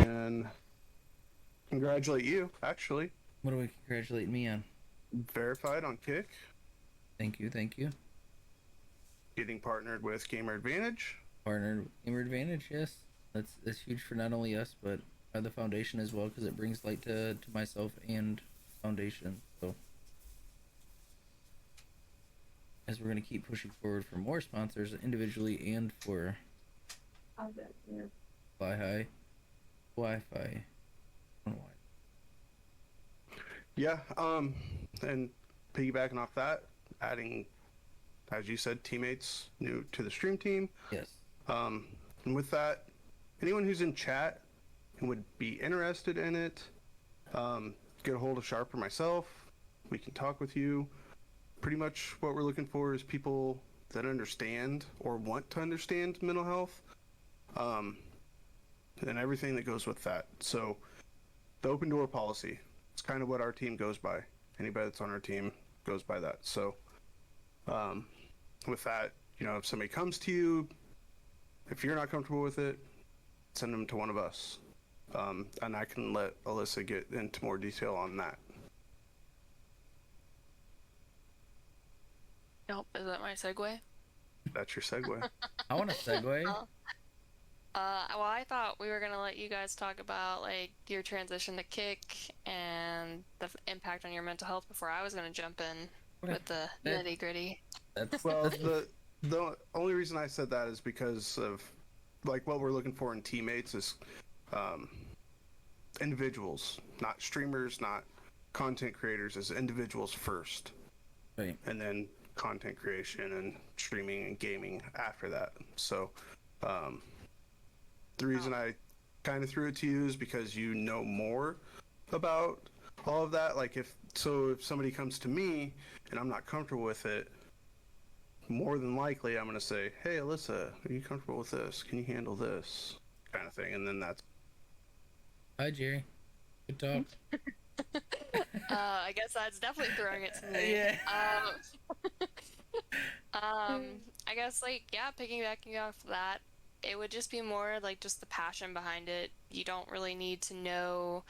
and congratulate you, actually. What do we congratulate me on? Verified on Kick, Thank you, thank you. getting partnered with Gamer Advantage. Partner Gamer Advantage, yes. That's huge for not only us but the foundation as well because it brings light to myself and foundation. So as we're gonna keep pushing forward for more sponsors individually and for Fly High, Wi-Fi. I don't know why. Yeah, and piggybacking off that, adding, as you said, teammates new to the stream team. Yes. And with that, anyone who's in chat and would be interested in it, get a hold of Sharp or myself. We can talk with you. Pretty much what we're looking for is people that understand or want to understand mental health, and everything that goes with that. So the open door policy, it's kind of what our team goes by. Anybody that's on our team goes by that. So with that, if somebody comes to you, if you're not comfortable with it, send them to one of us. And I can let Alyssa get into more detail on that. Nope, is that my segue? That's your segue. I want to segue. Well, I thought we were gonna let you guys talk about like your transition to Kick and the impact on your mental health before I was gonna jump in with the nitty gritty. Well, the only reason I said that is because of like what we're looking for in teammates is individuals, not streamers, not content creators, as individuals first, Right. and then content creation and streaming and gaming after that. So the reason I kind of threw it to you is because you know more about all of that. Like if somebody comes to me and I'm not comfortable with it, more than likely I'm going to say, hey Alyssa, are you comfortable with this? Can you handle this kind of thing? And then that's Hi Jerry. Good talk. I guess that's definitely throwing it to me. Yeah. I guess piggybacking off that, it would just be more like just the passion behind it. You don't really need to know.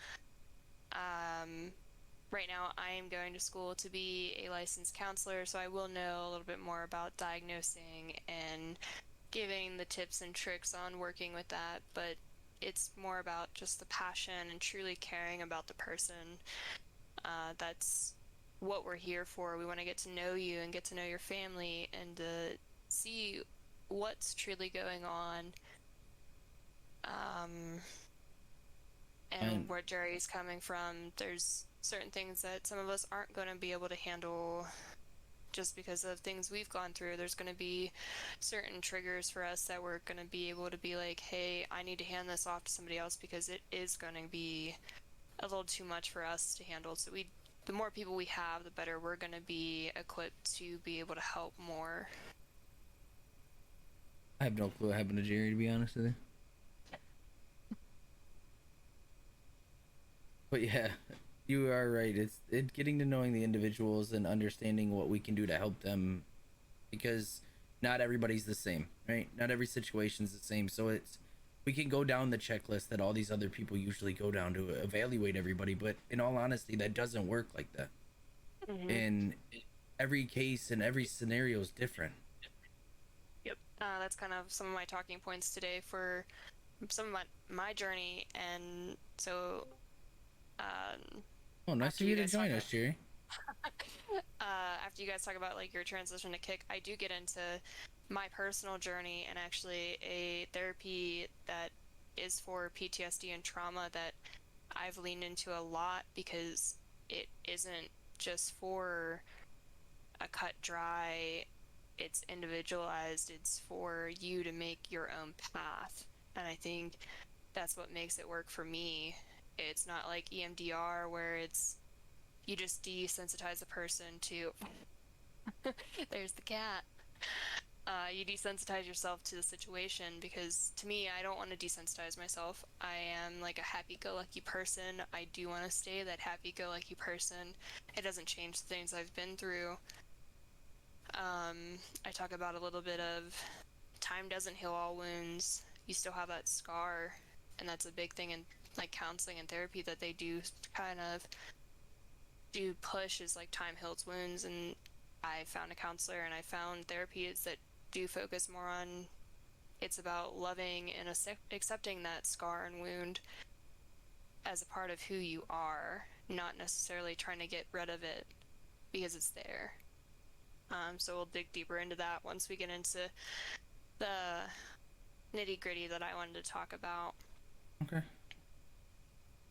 Right now, I am going to school to be a licensed counselor, so I will know a little bit more about diagnosing and giving the tips and tricks on working with that. But it's more about just the passion and truly caring about the person. That's what we're here for. We want to get to know you and get to know your family and to see what's truly going on, and where Jerry's coming from. There's certain things that some of us aren't going to be able to handle just because of things we've gone through. There's going to be certain triggers for us that we're going to be able to be like, hey, I need to hand this off to somebody else because it is going to be a little too much for us to handle. So the more people we have, the better we're going to be equipped to be able to help more. I have no clue what happened to Jerry, to be honest with you. But yeah, you are right. It's getting to knowing the individuals and understanding what we can do to help them, because not everybody's the same, right? Not every situation's the same. So we can go down the checklist that all these other people usually go down to evaluate everybody, but in all honesty, that doesn't work like that. Mm-hmm. And every case and every scenario is different. Yep. That's kind of some of my talking points today for some of my journey. And so nice of you to join us, Jerry. After you guys talk about like your transition to Kick, I do get into my personal journey and actually a therapy that is for PTSD and trauma that I've leaned into a lot, because it isn't just for a cut dry, it's individualized, it's for you to make your own path. And I think that's what makes it work for me. It's not like EMDR where it's you just desensitize the person to there's the cat. You desensitize yourself to the situation, because to me, I don't want to desensitize myself. I am like a happy-go-lucky person. I do want to stay that happy-go-lucky person. It doesn't change the things I've been through. I talk about a little bit of time doesn't heal all wounds. You still have that scar, and that's a big thing in like counseling and therapy that they do kind of do push is like time heals wounds, and I found a counselor and I found therapies that do focus more on it's about loving and accepting that scar and wound as a part of who you are, not necessarily trying to get rid of it because it's there. So we'll dig deeper into that once we get into the nitty gritty that I wanted to talk about. Okay.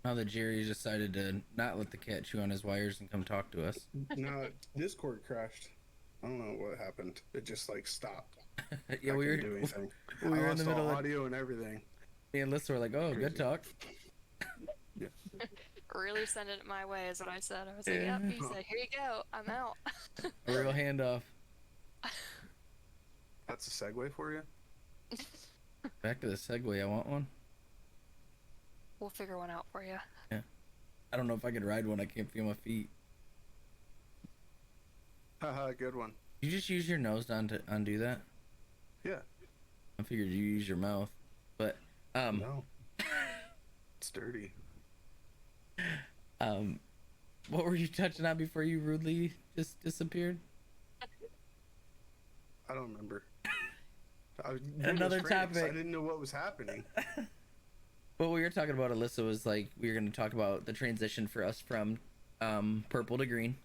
Now that Jerry decided to not let the cat chew on his wires and come talk to us. No, Discord crashed. I don't know what happened. It just like stopped. Yeah, I we were couldn't do anything. we were I in the lost middle all of audio and everything. me and Lissa were like, "Oh, good Crazy. talk." Yeah. Really send it my way is what I said. I was like, yep, he said, here you go, I'm out. A real handoff. That's a segue for you. Back to the Segway. I want one. We'll figure one out for you. I don't know if I could ride one. I can't feel my feet. Haha, good one. You just use your nose to undo that? Yeah. I figured you use your mouth, but No. It's dirty. what were you touching on before you rudely just disappeared? I don't remember. Another topic. I didn't know what was happening. What we were talking about, Alyssa, was like we were going to talk about the transition for us from purple to green.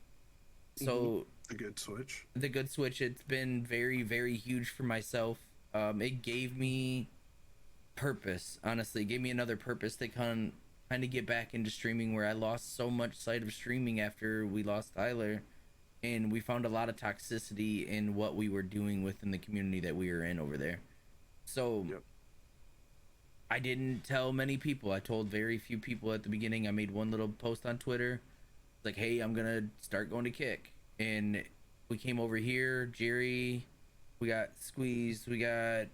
So The good switch. the good switch, it's been very, very huge for myself. It gave me purpose, honestly. It gave me another purpose to kind of get back into streaming, where I lost so much sight of streaming after we lost Tyler, and we found a lot of toxicity in what we were doing within the community that we were in over there. So Yep. I didn't tell many people. I told very few people at the beginning. I made one little post on Twitter, like, hey, I'm gonna start going to Kick. And we came over here, Jerry, we got Squeeze, we got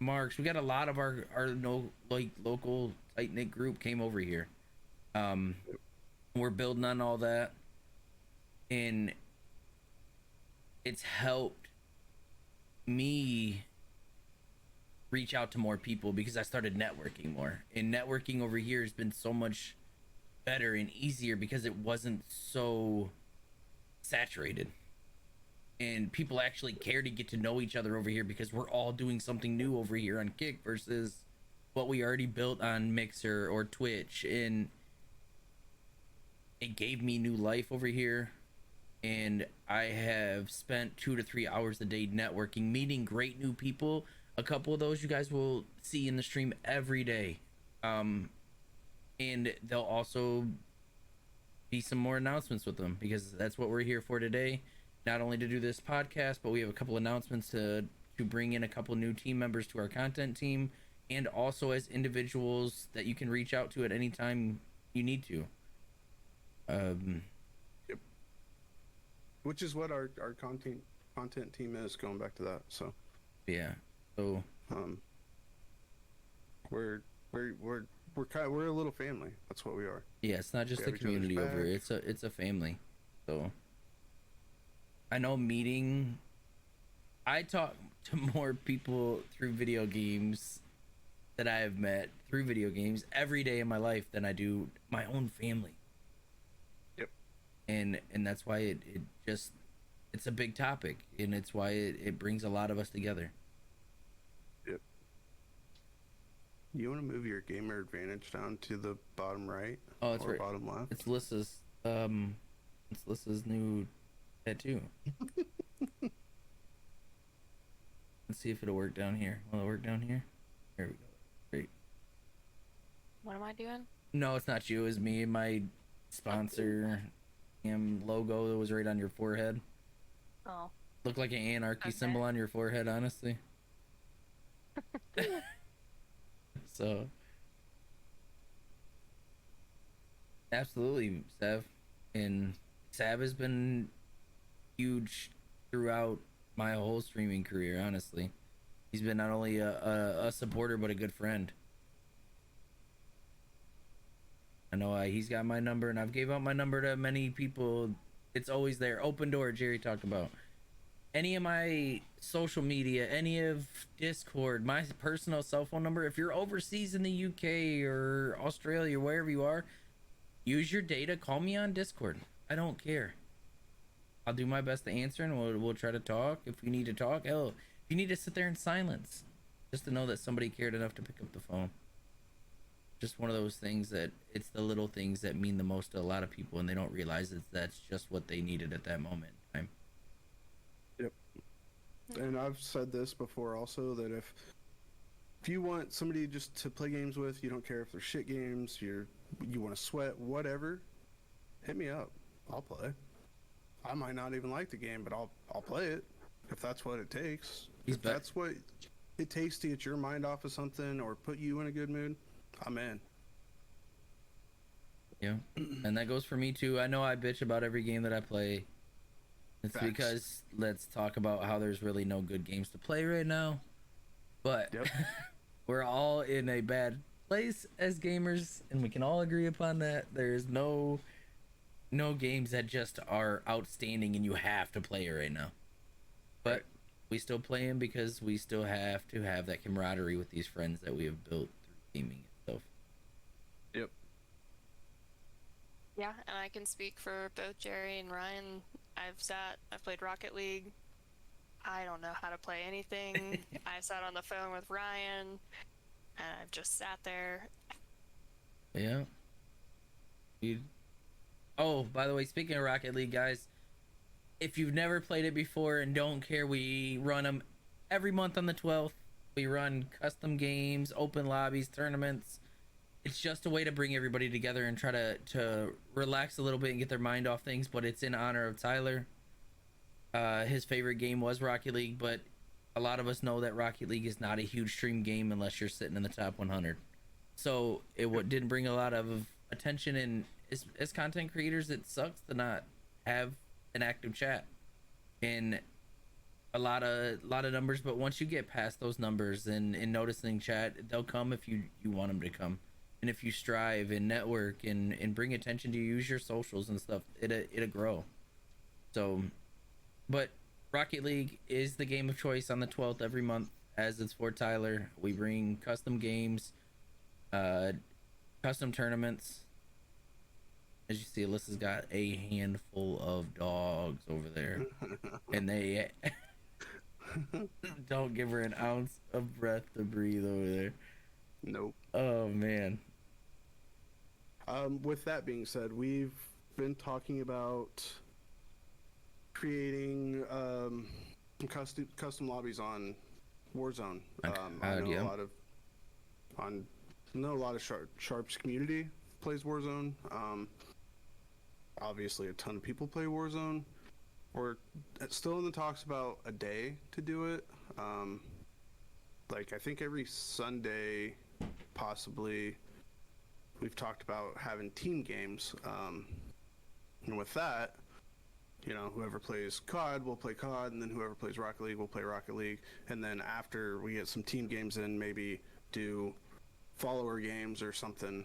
Marks, we got a lot of our no like local tight knit group came over here. We're building on all that, and it's helped me reach out to more people because I started networking more. And networking over here has been so much better and easier because it wasn't so saturated. And people actually care to get to know each other over here because we're all doing something new over here on Kick versus what we already built on Mixer or Twitch. And it gave me new life over here. And I have spent 2 to 3 hours a day networking, meeting great new people. A couple of those you guys will see in the stream every day. And there'll also be some more announcements with them because that's what we're here for today. Not only to do this podcast, but we have a couple announcements to bring in a couple new team members to our content team, and also as individuals that you can reach out to at any time you need to. Yep. Which is what our content team is, going back to that. So Yeah. So we're a little family. That's what we are. yeah, it's not just We a have each other's community over here. back. It's a family. So I know I talk to more people through video games that I have met through video games every day in my life than I do my own family. Yep. And that's why it's a big topic, and it's why it brings a lot of us together. Yep. You want to move your gamer advantage down to the bottom right? Oh, it's or right. bottom left? It's Lissa's new tattoo. Let's see if it'll work down here. Will it work down here? There we go. Great. What am I doing? No, it's not you. It's me. My sponsor logo that was right on your forehead. Oh. Looked like an anarchy Okay. symbol on your forehead, honestly. So, absolutely, Sav. And Sav has been huge throughout my whole streaming career, honestly. He's been not only a supporter, but a good friend. I know he's got my number, and I've gave out my number to many people. It's always there. Open door, Jerry talked about. any of my social media, any of Discord, my personal cell phone number. If you're overseas in the UK or Australia, wherever you are, use your data. Call me on Discord. I don't care. I'll do my best to answer, and we'll try to talk if we need to talk. Hell, if you need to sit there in silence, just to know that somebody cared enough to pick up the phone. Just one of those things that it's the little things that mean the most to a lot of people, and they don't realize that's just what they needed at that moment in time. Yep. And I've said this before also, that if you want somebody just to play games with, you don't care if they're shit games, you want to sweat, whatever, hit me up. I'll play. I might not even like the game, but I'll play it if that's what it takes. If that's what it takes to get your mind off of something or put you in a good mood, I'm in. Yeah, and that goes for me too. I know I bitch about every game that I play. It's Facts. because let's talk about how there's really no good games to play right now. But Yep. we're all in a bad place as gamers, and we can all agree upon that. There's no games that just are outstanding and you have to play it right now. But Right. we still play them because we still have to have that camaraderie with these friends that we have built through gaming and stuff. Yep. Yeah, and I can speak for both Jerry and Ryan. I've played Rocket League. I don't know how to play anything. I sat on the phone with Ryan, and I've just sat there. Yeah. Oh, by the way, speaking of Rocket League, guys, if you've never played it before and don't care, we run them every month on the 12th. We run custom games, open lobbies, tournaments. It's just a way to bring everybody together and try to relax a little bit and get their mind off things, but it's in honor of Tyler. His favorite game was Rocket League, but a lot of us know that Rocket League is not a huge stream game unless you're sitting in the top 100. So it didn't bring a lot of attention, and as content creators, it sucks to not have an active chat and a lot of numbers. But once you get past those numbers and noticing chat, they'll come if you want them to come. And if you strive and network and bring attention to use your socials and stuff, it'll grow. So, but Rocket League is the game of choice on the 12th every month, as it's for Tyler. We bring custom games, custom tournaments. As you see, Alyssa's got a handful of dogs over there, and they don't give her an ounce of breath to breathe over there. Nope. Oh man. With that being said, we've been talking about creating custom lobbies on Warzone. I know a lot of Sharp's community plays Warzone. Obviously, a ton of people play Warzone. We're still in the talks about a day to do it. Like I think every Sunday, possibly. We've talked about having team games, and with that, you know, whoever plays COD will play COD, and then whoever plays Rocket League will play Rocket League, and then after we get some team games in, maybe do follower games or something,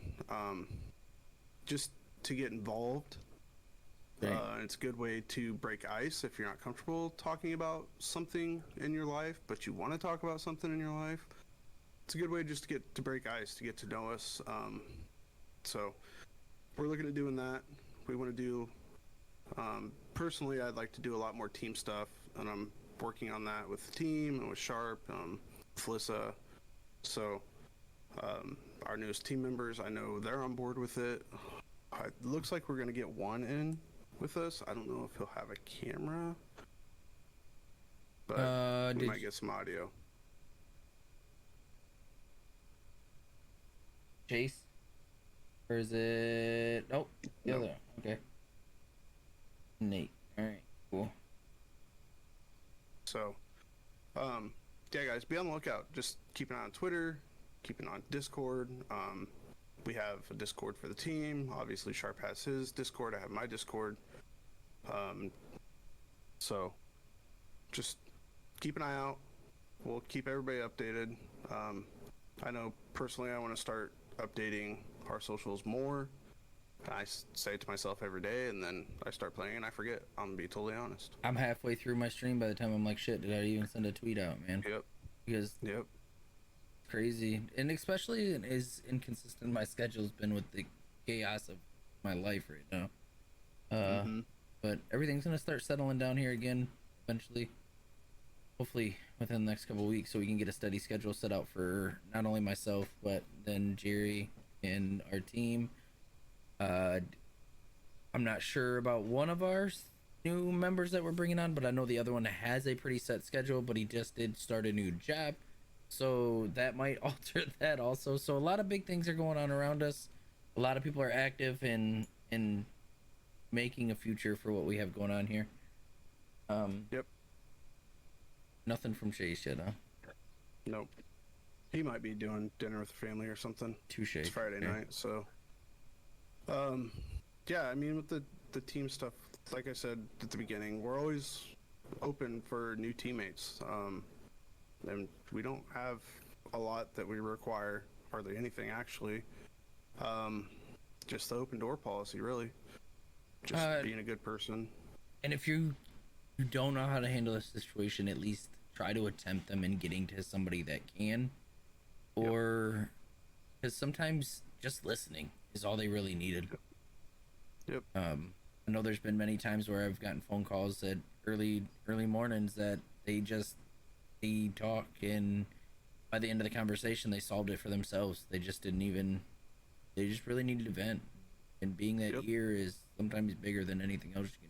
just to get involved. It's a good way to break ice if you're not comfortable talking about something in your life, but you want to talk about something in your life. It's a good way just to break ice, to get to know us. So we're looking at doing that. We want to do, personally, I'd like to do a lot more team stuff, and I'm working on that with the team and with Sharp, Felissa. So our newest team members, I know they're on board with it. It looks like we're going to get one in with us. I don't know if he'll have a camera, but we might get some audio. Chase? Or is it... Oh, the other. Okay. Nate. Alright, cool. So, yeah, guys, be on the lookout. Just keep an eye on Twitter, keep an eye on Discord. We have a Discord for the team. Obviously, Sharp has his Discord. I have my Discord. So, just keep an eye out. We'll keep everybody updated. I know, personally, I want to start updating our socials more. say it to myself every day, and then I start playing and I forget. I'm gonna be totally honest. I'm halfway through my stream by the time I'm like, shit, did I even send a tweet out, man? Yep. Because Yep. it's crazy, and especially as inconsistent my schedule's been with the chaos of my life right now. Mm-hmm. But everything's gonna start settling down here again eventually. Hopefully within the next couple of weeks, so we can get a steady schedule set out for not only myself but then Jerry and our team. I'm not sure about one of our new members that we're bringing on, but I know the other one has a pretty set schedule, but he just did start a new job, so that might alter that also. So a lot of big things are going on around us. A lot of people are active in making a future for what we have going on here. Yep. Nothing from Chase yet, huh? Nope. He might be doing dinner with the family or something. Touche. It's Friday night, so. Yeah, I mean, with the team stuff, like I said at the beginning, we're always open for new teammates. And we don't have a lot that we require, hardly anything actually. Just the open door policy, really. Just being a good person. And if you don't know how to handle a situation, at least try to attempt them in getting to somebody that can. Or because sometimes just listening is all they really needed. Yep. I know there's been many times where I've gotten phone calls at early mornings that they talk, and by the end of the conversation they solved it for themselves. They just really needed to vent, and being that ear is sometimes bigger than anything else you can do.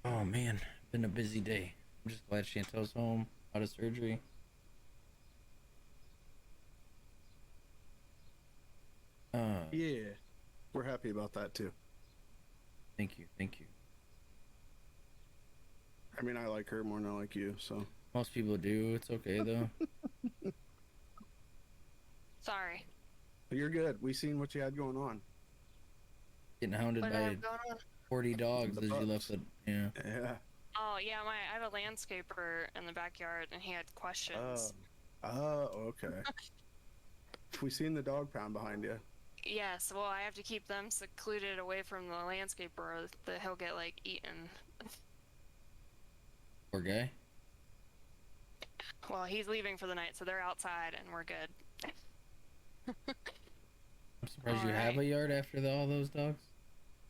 Oh man, been a busy day. I'm just glad Chantel's home out of surgery. Yeah, we're happy about that too. Thank you. I mean, I like her more than I like you, so. Most people do. It's okay though. Sorry. You're good. We seen what you had going on. Getting hounded What did I by have going on? 40 dogs as you left it. Yeah. Yeah. Oh yeah, I have a landscaper in the backyard, and he had questions. Oh, okay. We seen the dog pound behind you. Yes, well, I have to keep them secluded away from the landscaper, or he'll get like eaten. Poor guy. Well, he's leaving for the night, so they're outside, and we're good. I'm surprised you have a yard after all those dogs.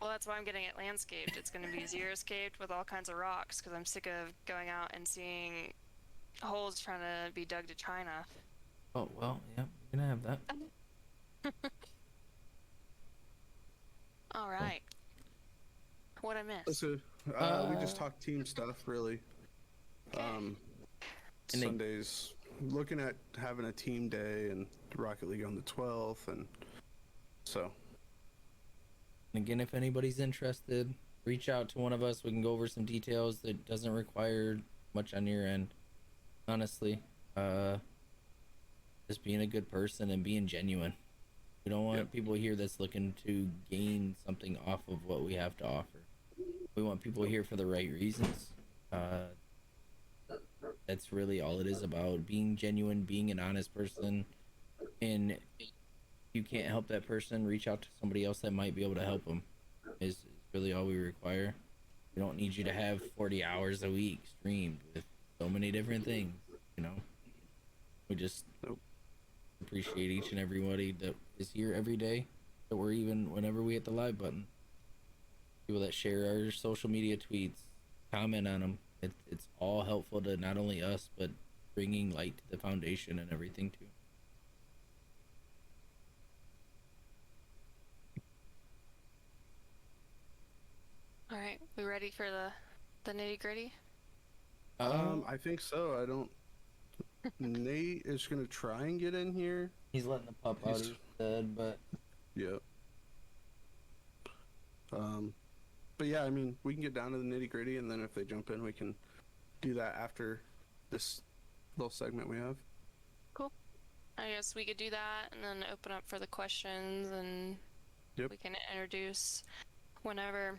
Well, that's why I'm getting it landscaped. It's going to be xeriscaped with all kinds of rocks, because I'm sick of going out and seeing holes trying to be dug to China. Oh, well, yeah, you're gonna have that. All right. What'd I miss? So, we just talked team stuff, really. Sundays, looking at having a team day and Rocket League on the 12th, and so. Again, if anybody's interested, reach out to one of us. We can go over some details that doesn't require much on your end. Honestly, just being a good person and being genuine. We don't want people here that's looking to gain something off of what we have to offer. We want people here for the right reasons. That's really all it is about. Being genuine, being an honest person. And if you can't help that person, reach out to somebody else that might be able to help them. Is really all we require. We don't need you to have 40 hours a week streamed with so many different things, you know. We just appreciate each and everybody that is here every day, that we're even whenever we hit the live button. People that share our social media tweets, comment on them. It's all helpful to not only us, but bringing light to the foundation and everything too. All right, we ready for the nitty gritty? I think so. I don't. Nate is gonna try and get in here. He's letting the pup out instead, but Yep. But yeah, I mean, we can get down to the nitty gritty, and then if they jump in, we can do that after this little segment we have. Cool. I guess we could do that and then open up for the questions, and we can introduce whenever.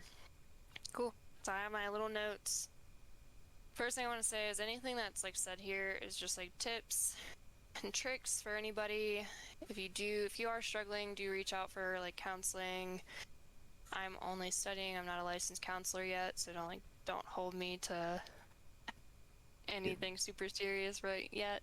Cool. So I have my little notes. First thing I want to say is anything that's like said here is just like tips, and tricks for anybody. If you are struggling, do reach out for like counseling. I'm only studying. I'm not a licensed counselor yet, so don't hold me to anything super serious right yet.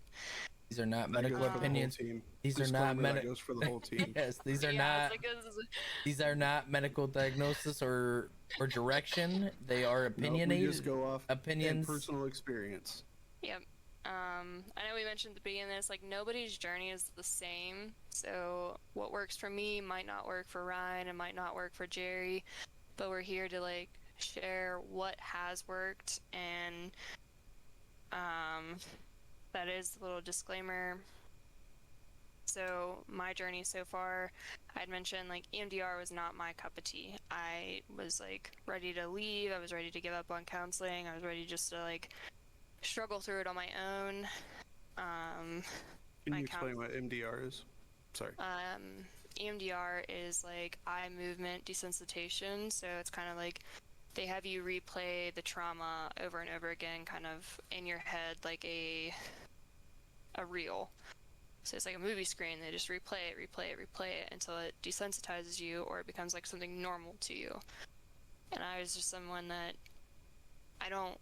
These are not That medical goes for the whole opinions. team. These are not Disclaimer, that goes for the whole team. Yes, these are Yeah, not. it's like this is- These are not medical diagnosis or direction. They are No, we opinionated just go off opinions. and personal experience. Yep. I know we mentioned at the beginning of this, like, nobody's journey is the same. So what works for me might not work for Ryan and might not work for Jerry, but we're here to like share what has worked, and that is the little disclaimer. So my journey so far, I'd mentioned like EMDR was not my cup of tea. I was like ready to leave. I was ready to give up on counseling. I was ready just to like struggle through it on my own. Can you explain what MDR is? Sorry. EMDR is like eye movement desensitization. So it's kind of like they have you replay the trauma over and over again, kind of in your head, like a reel. So it's like a movie screen. They just replay it until it desensitizes you or it becomes like something normal to you. And I was just someone that I don't,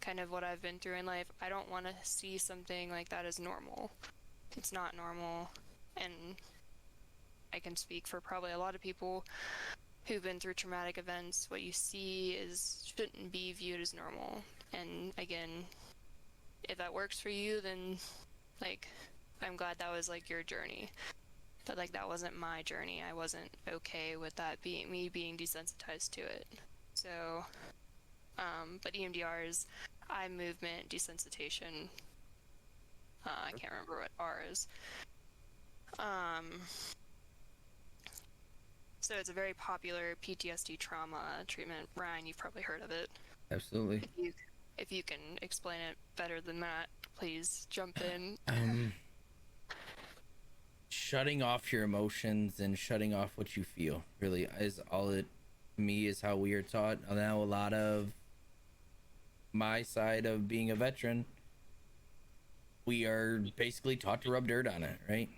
kind of what I've been through in life, I don't want to see something like that as normal. It's not normal. And I can speak for probably a lot of people who've been through traumatic events. What you see shouldn't be viewed as normal. And again, if that works for you, then like I'm glad that was like your journey. But like that wasn't my journey. I wasn't okay with that being me being desensitized to it. So but EMDR is eye movement desensitization. I can't remember what R is. So it's a very popular PTSD trauma treatment. Ryan, you've probably heard of it. Absolutely. If you can explain it better than that, please jump in. Shutting off your emotions and shutting off what you feel really is all it to me is how we are taught. Now a lot of my side of being a veteran, we are basically taught to rub dirt on it, right?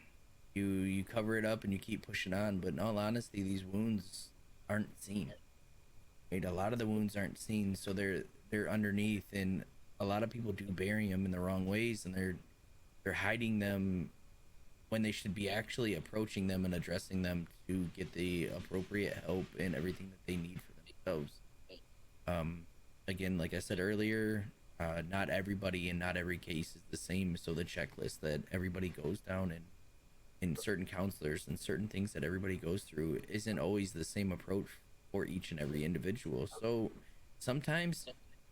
You cover it up and you keep pushing on, but in all honesty, these wounds aren't seen. Right? A lot of the wounds aren't seen, so they're underneath, and a lot of people do bury them in the wrong ways, and they're hiding them when they should be actually approaching them and addressing them to get the appropriate help and everything that they need for themselves. Again, like I said earlier, not everybody and not every case is the same, so the checklist that everybody goes down and in certain counselors and certain things that everybody goes through isn't always the same approach for each and every individual. So sometimes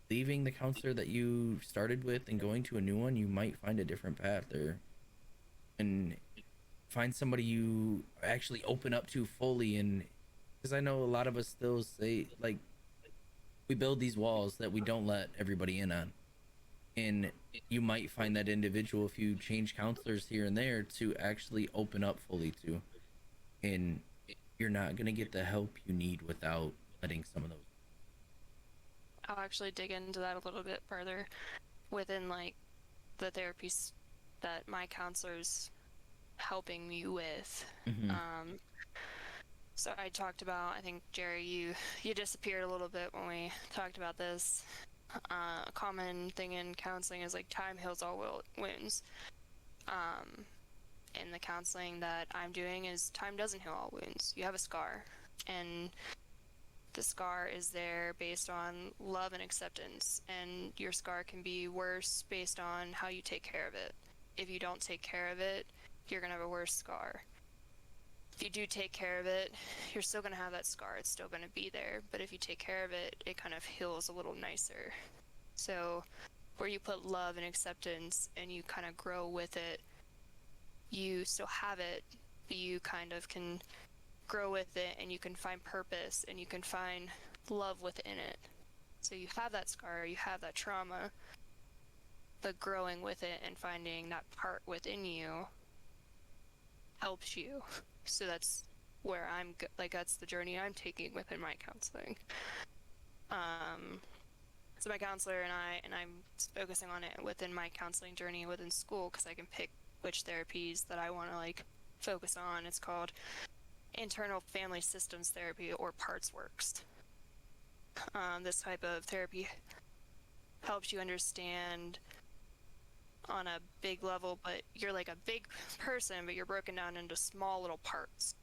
leaving the counselor that you started with and going to a new one, you might find a different path there and find somebody you actually open up to fully. And because I know a lot of us still say, like, we build these walls that we don't let everybody in on, and you might find that individual, if you change counselors here and there, to actually open up fully to, and you're not going to get the help you need without letting some of those. I'll actually dig into that a little bit further within like the therapies that my counselor's helping me with. So I talked about, I think Jerry, you disappeared a little bit when we talked about this. A common thing in counseling is like time heals all wounds. And the counseling that I'm doing is time doesn't heal all wounds. You have a scar, and the scar is there based on love and acceptance, and your scar can be worse based on how you take care of it. If you don't take care of it, you're gonna have a worse scar. If you do take care of it, you're still going to have that scar. It's still going to be there. But if you take care of it, it kind of heals a little nicer. So where you put love and acceptance and you kind of grow with it, you still have it, but you kind of can grow with it and you can find purpose and you can find love within it. So you have that scar, you have that trauma, but growing with it and finding that part within you helps you. So that's where I'm that's the journey I'm taking within my counseling. So my counselor and I'm focusing on it within my counseling journey within school, because I can pick which therapies that I want to like focus on. It's called internal family systems therapy, or parts works. This type of therapy helps you understand on a big level, but you're like a big person, but you're broken down into small little parts.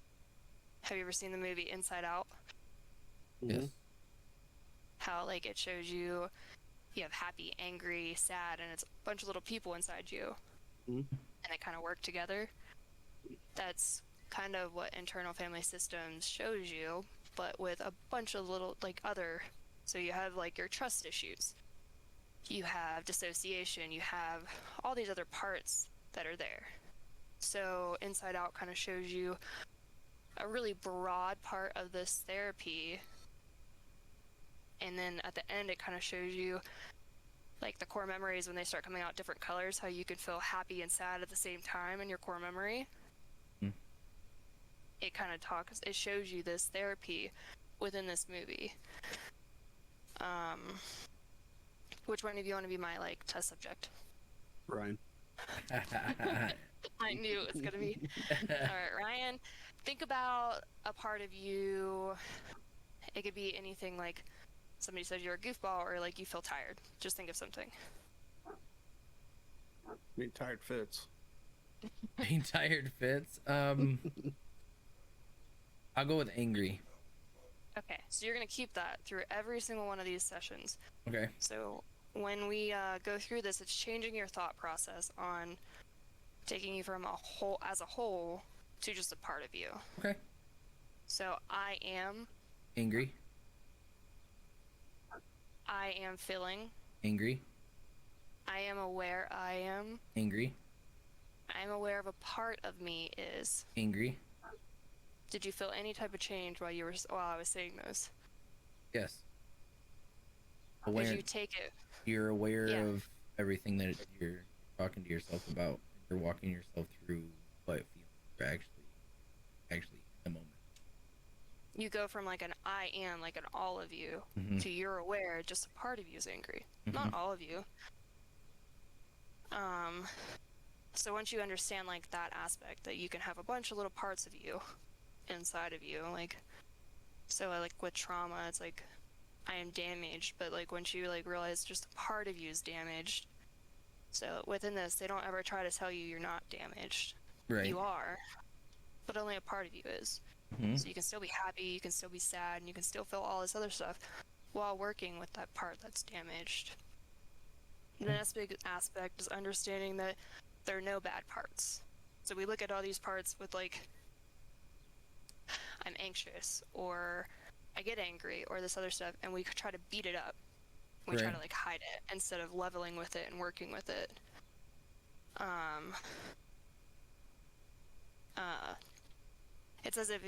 Have you ever seen the movie Inside Out? Yes. How like it shows you have happy, angry, sad, and it's a bunch of little people inside you, and they kind of work together. That's kind of what internal family systems shows you, but with a bunch of little like other. So you have like your trust issues, you have dissociation, you have all these other parts that are there. So Inside Out kind of shows you a really broad part of this therapy, and then at the end it kind of shows you like the core memories when they start coming out different colors, how you can feel happy and sad at the same time in your core memory. It kind of it shows you this therapy within this movie. Which one of you want to be my like test subject? Ryan. I knew it was gonna be. All right, Ryan, think about a part of you. It could be anything, like somebody said you're a goofball, or like you feel tired. Just think of something. Being tired fits. Being tired fits. I'll go with angry. Okay, so you're gonna keep that through every single one of these sessions. Okay. So when we go through this, it's changing your thought process on taking you from a whole to just a part of you. Okay. So I am Angry. I am feeling. Angry. I am aware I am. Angry. I am aware of a part of me is. Angry. Did you feel any type of change while I was saying those? Yes. Did Aware. you take it? You're aware Yeah. of everything that you're talking to yourself about. You're walking yourself through what feelings you're actually in the moment. You go from like an I am, like an all of you, to you're aware just a part of you is angry. Not all of you. So once you understand like that aspect, that you can have a bunch of little parts of you inside of you, like, so like with trauma, it's like I am damaged, but like once you like realize just a part of you is damaged, so within this they don't ever try to tell you you're not damaged. Right. You are, but only a part of you is. So you can still be happy, you can still be sad, and you can still feel all this other stuff while working with that part that's damaged. The next big aspect is understanding that there are no bad parts. So we look at all these parts with like, I'm anxious, or I get angry, or this other stuff, and we try to beat it up. We try to like hide it instead of leveling with it and working with it. It's as if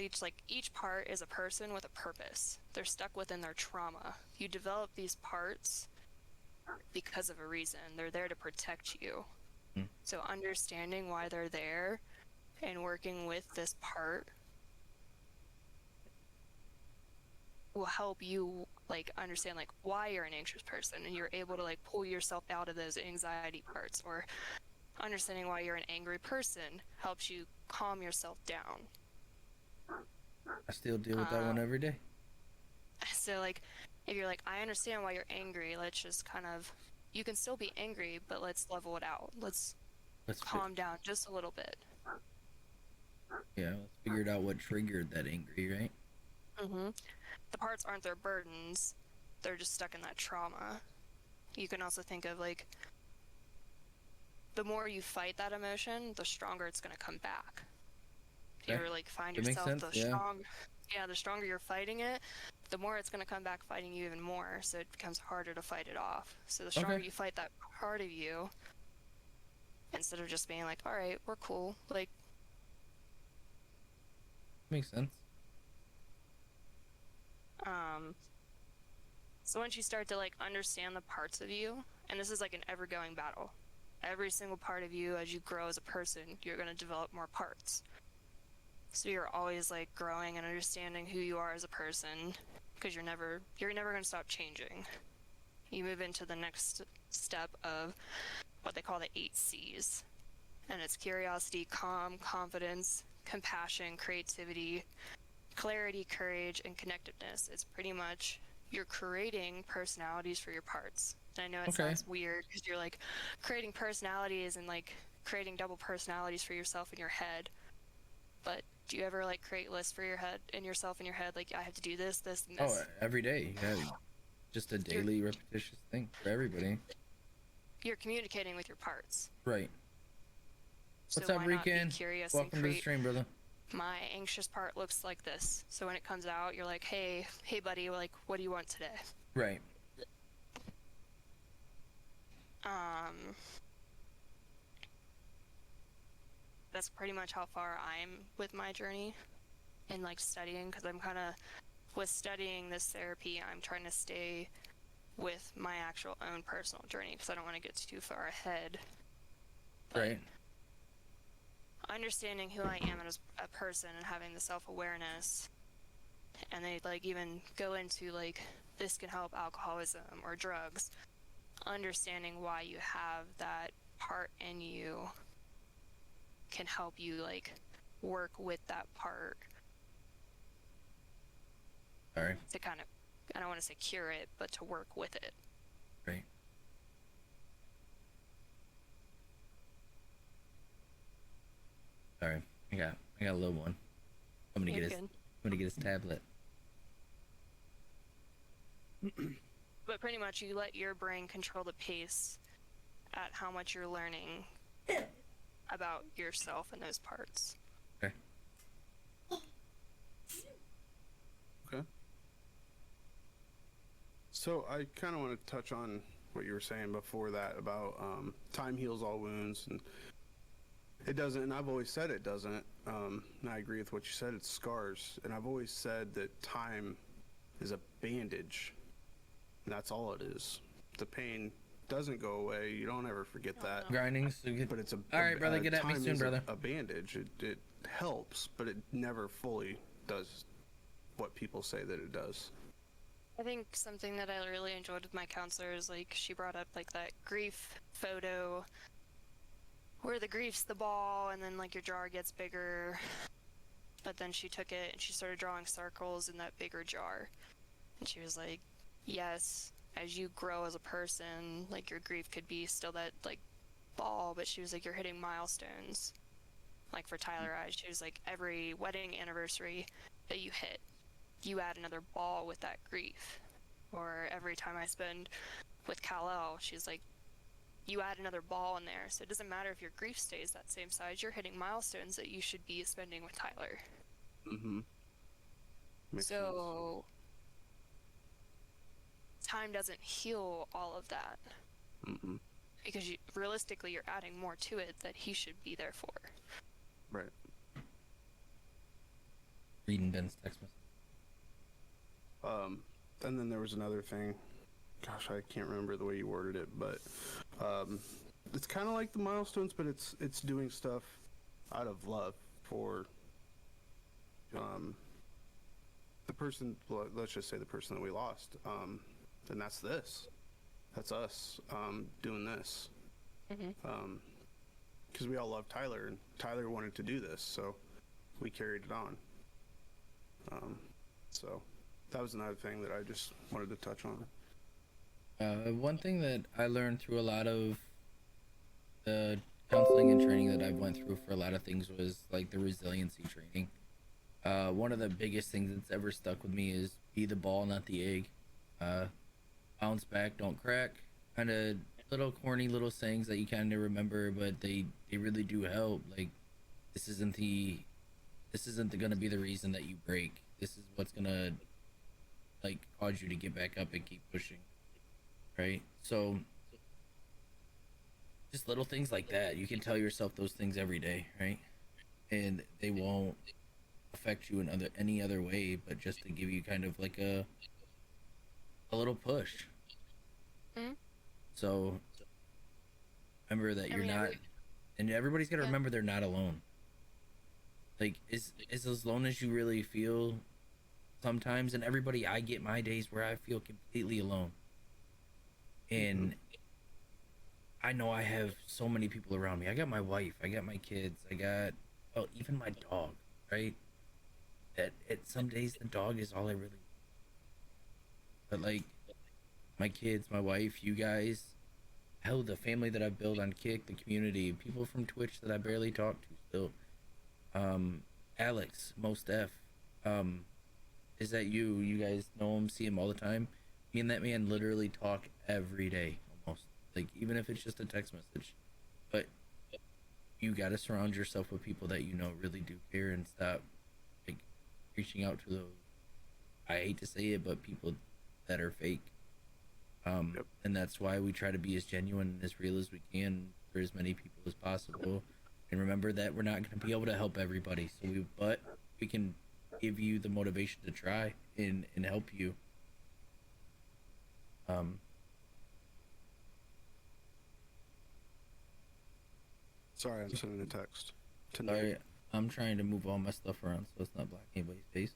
each part is a person with a purpose. They're stuck within their trauma. You develop these parts because of a reason. They're there to protect you. So understanding why they're there and working with this part will help you like understand like why you're an anxious person, and you're able to like pull yourself out of those anxiety parts. Or understanding why you're an angry person helps you calm yourself down. I still deal with that one every day. So like if you're like, I understand why you're angry, let's just kind of, you can still be angry, but let's level it out. Let's calm down just a little bit. Yeah, let's figure out what triggered that angry, right? The parts aren't their burdens, they're just stuck in that trauma. You can also think of like, the more you fight that emotion, the stronger it's going to come back. If you ever like find yourself the stronger you're fighting it, the more it's going to come back fighting you even more, so it becomes harder to fight it off. So the stronger you fight that part of you, instead of just being like, all right, we're cool, like, makes sense. So once you start to like understand the parts of you, and this is like an ever-going battle, every single part of you, as you grow as a person, you're going to develop more parts. So you're always like growing and understanding who you are as a person, because you're never going to stop changing. You move into the next step of what they call the 8 C's. And it's curiosity, calm, confidence, compassion, creativity, clarity, courage, and connectedness. It's pretty much you're creating personalities for your parts. And I know it Okay. sounds weird because you're like creating personalities and like creating double personalities for yourself in your head. But do you ever like create lists for your head and yourself in your head? Like, I have to do this, this, and this. Oh, every day. Yeah. Just a daily repetitious thing for everybody. You're communicating with your parts. Right. What's So up, why not be Rican? curious Welcome and to the create stream, brother. my anxious part looks like this. So when it comes out, you're like, hey buddy, like, what do you want today? Right. That's pretty much how far I'm with my journey in like studying, because I'm kind of with studying this therapy, I'm trying to stay with my actual own personal journey because I don't want to get too far ahead. But Right. understanding who I am as a person and having the self-awareness, and they like even go into like this can help alcoholism or drugs, understanding why you have that part in you can help you like work with that part Sorry. to kind of, I don't want to say cure it, but to work with it. Right. Sorry. I got a little one. Somebody You're get good. his tablet. But pretty much you let your brain control the pace at how much you're learning about yourself and those parts. Okay. Okay. So I kind of want to touch on what you were saying before that about time heals all wounds, and it doesn't. And I've always said it doesn't. And I agree with what you said. It's scars, and I've always said that time is a bandage. And that's all it is. The pain doesn't go away. You don't ever forget that. Grinding. So good. But it's a All right, brother. Get at me time soon, is brother. A bandage. It helps, but it never fully does what people say that it does. I think something that I really enjoyed with my counselor is like she brought up like that grief photo where the grief's the ball and then like your jar gets bigger, but then she took it and she started drawing circles in that bigger jar, and she was like, yes, as you grow as a person, like your grief could be still that like ball, but she was like, you're hitting milestones. Like for Tyler Eyes, she was like, every wedding anniversary that you hit, you add another ball with that grief. Or every time I spend with Kal-El, she's like, you add another ball in there. So it doesn't matter if your grief stays that same size, you're hitting milestones that you should be spending with Tyler. Mm-hmm. So time doesn't heal all of that. Mm-hmm. Because realistically, you're adding more to it that he should be there for. Right. Reading Ben's text message. And then there was another thing. Gosh, I can't remember the way you worded it, but it's kind of like the milestones, but it's doing stuff out of love for the person. Let's just say the person that we lost. And that's this. That's us doing this. Mm-hmm. Because we all love Tyler, and Tyler wanted to do this, so we carried it on. So that was another thing that I just wanted to touch on. One thing that I learned through a lot of the counseling and training that I've went through for a lot of things was like the resiliency training. One of the biggest things that's ever stuck with me is be the ball, not the egg. Bounce back, don't crack. Kind of little corny little sayings that you kind of remember, but they really do help. Like this isn't gonna be the reason that you break. This is what's gonna like cause you to get back up and keep pushing. Right? So just little things like that. You can tell yourself those things every day, right? And they won't affect you in any other way, but just to give you kind of like a little push. Mm-hmm. So remember that you're not, and everybody's got to remember they're not alone. Like is as alone as you really feel sometimes, and everybody, I get my days where I feel completely alone. And I know I have so many people around me. I got my wife, I got my kids, I got even my dog, right? That at some days the dog is all I really but like my kids, my wife, you guys, hell the family that I've built on Kick, the community, people from Twitch that I barely talk to still. Alex, Most F. Is that you? You guys know him, see him all the time. Me and that man literally talk every day, almost. Like even if it's just a text message. But you gotta surround yourself with people that you know really do care and stop like reaching out to those. I hate to say it, but people that are fake. Yep. And that's why we try to be as genuine and as real as we can for as many people as possible. And remember that we're not going to be able to help everybody. But we can give you the motivation to try and help you. Sorry, I'm sending a text. Sorry, I'm trying to move all my stuff around so it's not blocking anybody's faces.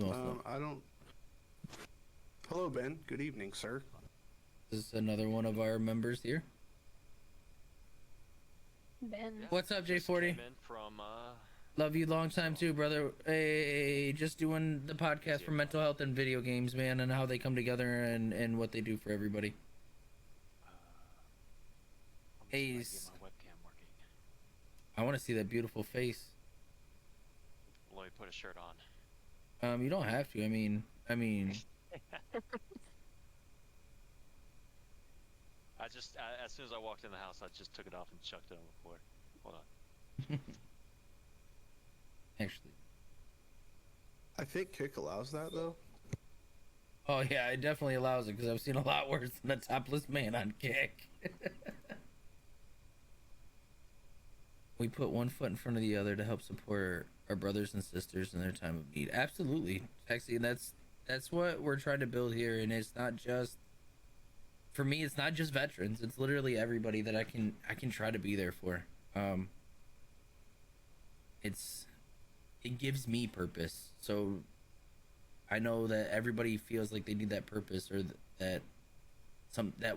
I don't. Hello, Ben. Good evening, sir. This is another one of our members here. Ben. Yeah, What's up, just J40? came in from, Love you long time too, brother. Hey, just doing the podcast for mental health and video games, man, and how they come together and what they do for everybody. Hey, Hey, get my webcam working. I want to see that beautiful face. Let me put a shirt on. You don't have to. I mean, I just, as soon as I walked in the house, I just took it off and chucked it on the floor. Hold on. actually. I think Kick allows that though. Oh yeah, it definitely allows it because I've seen a lot worse than a topless man on Kick. We put one foot in front of the other to help support our brothers and sisters in their time of need. Absolutely, Taxi, and that's what we're trying to build here. And it's not just for me. It's not just veterans. It's literally everybody that I can try to be there for. It gives me purpose. So I know that everybody feels like they need that purpose or that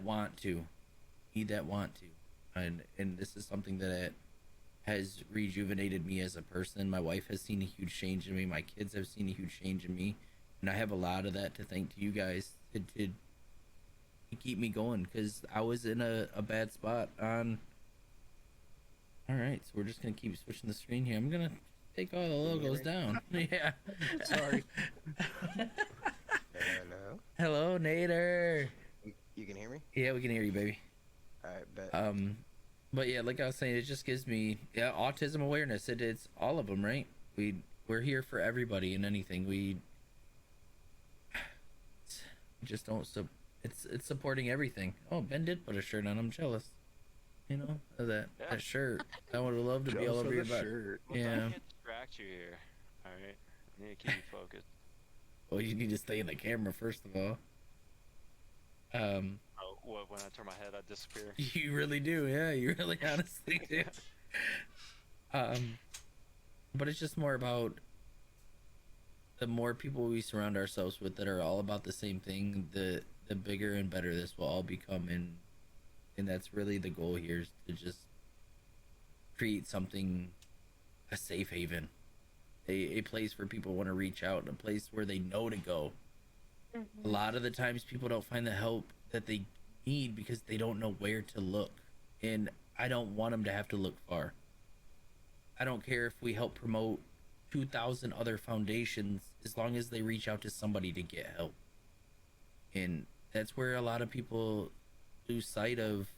want to, and this is something that has rejuvenated me as a person. My wife has seen a huge change in me. My kids have seen a huge change in me, and I have a lot of that to thank to you guys to keep me going because I was in a bad spot on. All right, so we're just gonna keep switching the screen here. I'm gonna take all the logos down. Yeah. Sorry. Hello. Hello, Nader. You can hear me? Yeah, we can hear you, baby. Alright, bet. But yeah, like I was saying, it just gives me autism awareness. It's all of them, right? We're here for everybody and anything. We just don't it's supporting everything. Oh, Ben did put a shirt on. I'm jealous. You know of that shirt. I would have loved to be all over your butt. Shirt. Well, Yeah. I can't distract you here. Alright? I need to keep you focused. Well, you need to stay in the camera first of all. Oh, what, when I turn my head, I disappear? You really do, yeah. You really honestly do. But it's just more about the more people we surround ourselves with that are all about the same thing, the bigger and better this will all become, and that's really the goal here is to just create something, a safe haven, a place where people want to reach out, a place where they know to go. A lot of the times people don't find the help that they need because they don't know where to look, and I don't want them to have to look far. I don't care if we help promote 2,000 other foundations as long as they reach out to somebody to get help. And that's where a lot of people lose sight of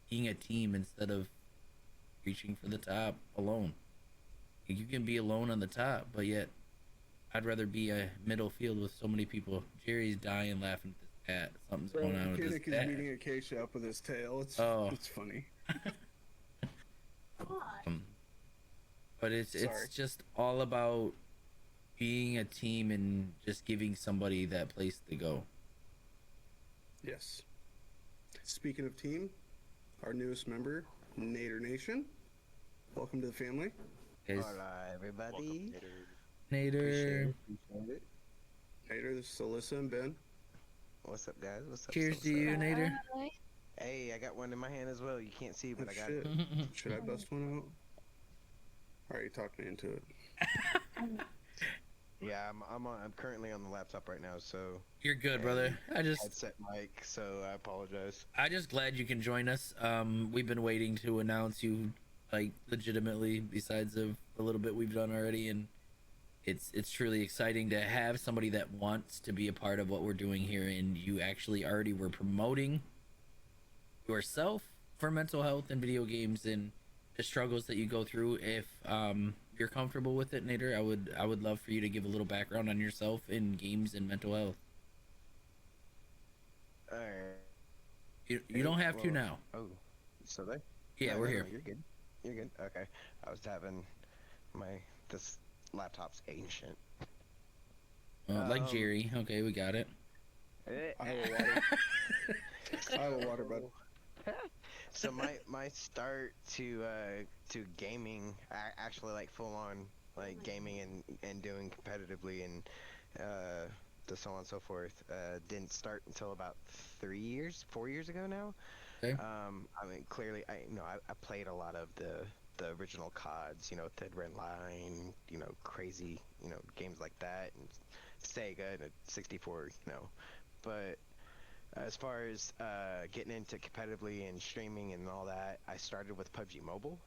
being a team instead of reaching for the top alone. You can be alone on the top, but yet I'd rather be a middle field with so many people. Jerry's dying laughing at this cat. Something's going on with this Kinnick is cat. beating Acacia up with his tail. It's funny. But it's Sorry. just all about being a team and just giving somebody that place to go. Yes. Speaking of team, our newest member, Nader Nation. Welcome to the family. Guys, Hola, everybody. Nader, Appreciate it. Nader, this is Alyssa and Ben. What's up, guys? What's up? cheers what's to up? you, Nader. Hi. Hey, I got one in my hand as well. You can't see, but Oh, I got shit. it. Should I bust one out? Alright, talk me into it. Yeah, I'm currently on the laptop right now, so You're good, and brother. headset mic, so I apologize. I just glad you can join us. We've been waiting to announce you, like, legitimately. Besides of a little bit we've done already, and it's truly exciting to have somebody that wants to be a part of what we're doing here. And you actually already were promoting yourself for mental health and video games and the struggles that you go through. If you're comfortable with it, Nader, I would love for you to give a little background on yourself in games and mental health. All right. You don't have to now. Oh, so there? Yeah, No, we're no, here. No, you're good. You're good. Okay. I was having this laptop's ancient. Like Jerry. Okay, we got it. I have a water. I have a water, bud. So my start to gaming, actually like full on like gaming and doing competitively and the so on and so forth, didn't start until about 4 years ago now. Okay. I mean, clearly, I played a lot of the original CODs, Dead Red Line, crazy, games like that, and Sega and a 64, But as far as getting into competitively and streaming and all that, I started with PUBG Mobile.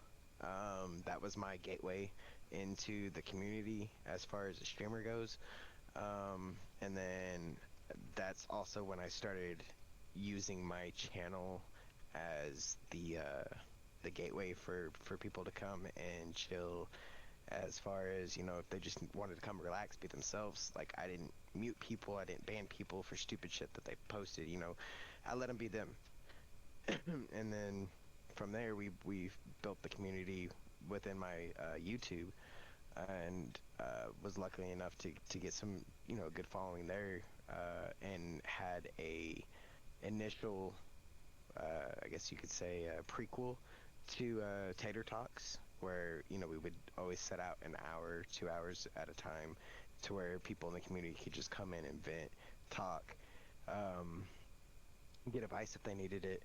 That was my gateway into the community as far as a streamer goes. And then that's also when I started using my channel as the gateway for people to come and chill, as far as if they just wanted to come relax, be themselves. Like, I didn't mute people, I didn't ban people for stupid shit that they posted. I let them be them. And then from there we built the community within my YouTube, and was lucky enough to get some good following there, and had a initial, I guess you could say, prequel to Tater Talks, where we would always set out an hour, 2 hours at a time, to where people in the community could just come in and vent, talk, get advice if they needed it.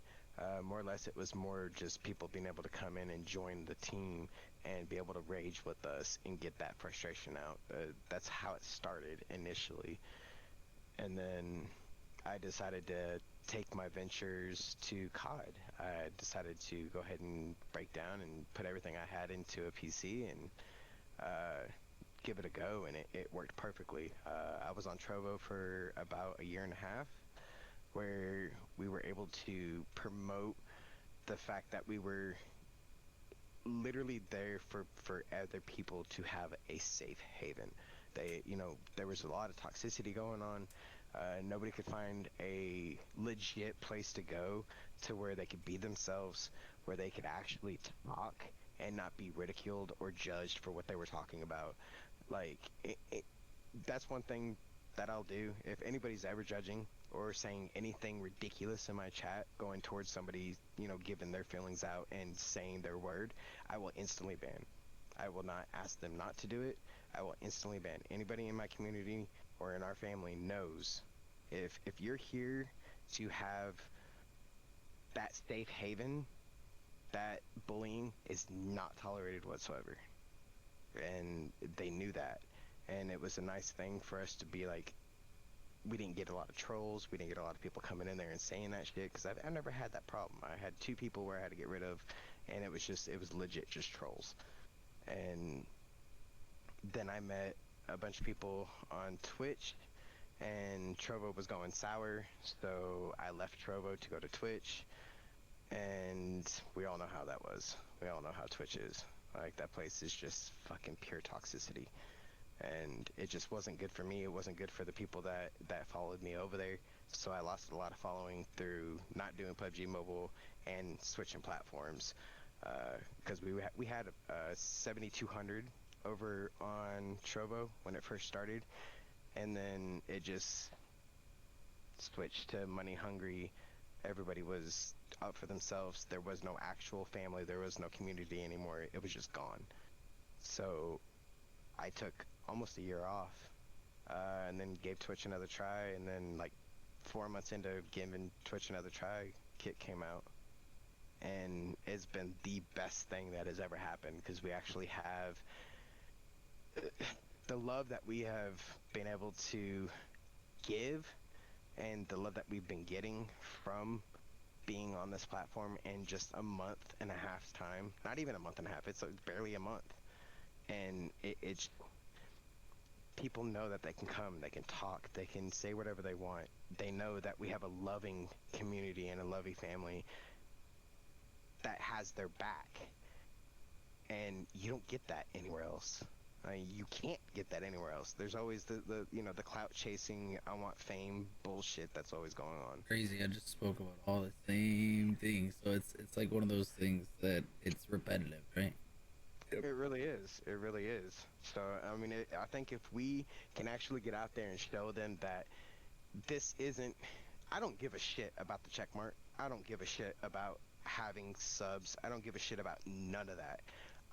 More or less, it was more just people being able to come in and join the team and be able to rage with us and get that frustration out. That's how it started initially. And then I decided to take my ventures to COD. I decided to go ahead and break down and put everything I had into a PC and give it a go, and it worked perfectly. I was on Trovo for about a year and a half, where we were able to promote the fact that we were literally there for other people to have a safe haven. There was a lot of toxicity going on. Nobody could find a legit place to go to where they could be themselves, where they could actually talk and not be ridiculed or judged for what they were talking about. Like, that's one thing that I'll do. If anybody's ever judging or saying anything ridiculous in my chat, going towards somebody, giving their feelings out and saying their word, I will instantly ban. I will not ask them not to do it. I will instantly ban. Anybody in my community or in our family knows, if you're here to have that safe haven, that bullying is not tolerated whatsoever. And they knew that. And it was a nice thing for us to be like, we didn't get a lot of trolls, we didn't get a lot of people coming in there and saying that shit, because I've never had that problem. I had 2 people where I had to get rid of, and it was legit just trolls. And then I met a bunch of people on Twitch, and Trovo was going sour, so I left Trovo to go to Twitch, and we all know how that was. We all know how Twitch is. Like, that place is just fucking pure toxicity. And it just wasn't good for me. It wasn't good for the people that followed me over there. So I lost a lot of following through not doing PUBG Mobile and switching platforms. Because we had 7,200 over on Trovo when it first started, and then it just switched to money hungry. Everybody was out for themselves. There was no actual family. There was no community anymore. It was just gone. So I took almost a year off, and then gave Twitch another try, and then like 4 months into giving Twitch another try, kit came out, and it's been the best thing that has ever happened because we actually have the love that we have been able to give and the love that we've been getting from being on this platform in just a month and a half's time. Not even a month and a half, it's barely a month. And it's people know that they can come, they can talk, they can say whatever they want. They know that we have a loving community and a loving family that has their back. And you don't get that anywhere else. I mean, you can't get that anywhere else. There's always the the clout chasing, I want fame bullshit that's always going on. Crazy. I just spoke about all the same things, so it's like one of those things that it's repetitive, right? Yep. It really is. It really is. So, I mean, I think if we can actually get out there and show them that this isn't, I don't give a shit about the check mark. I don't give a shit about having subs. I don't give a shit about none of that.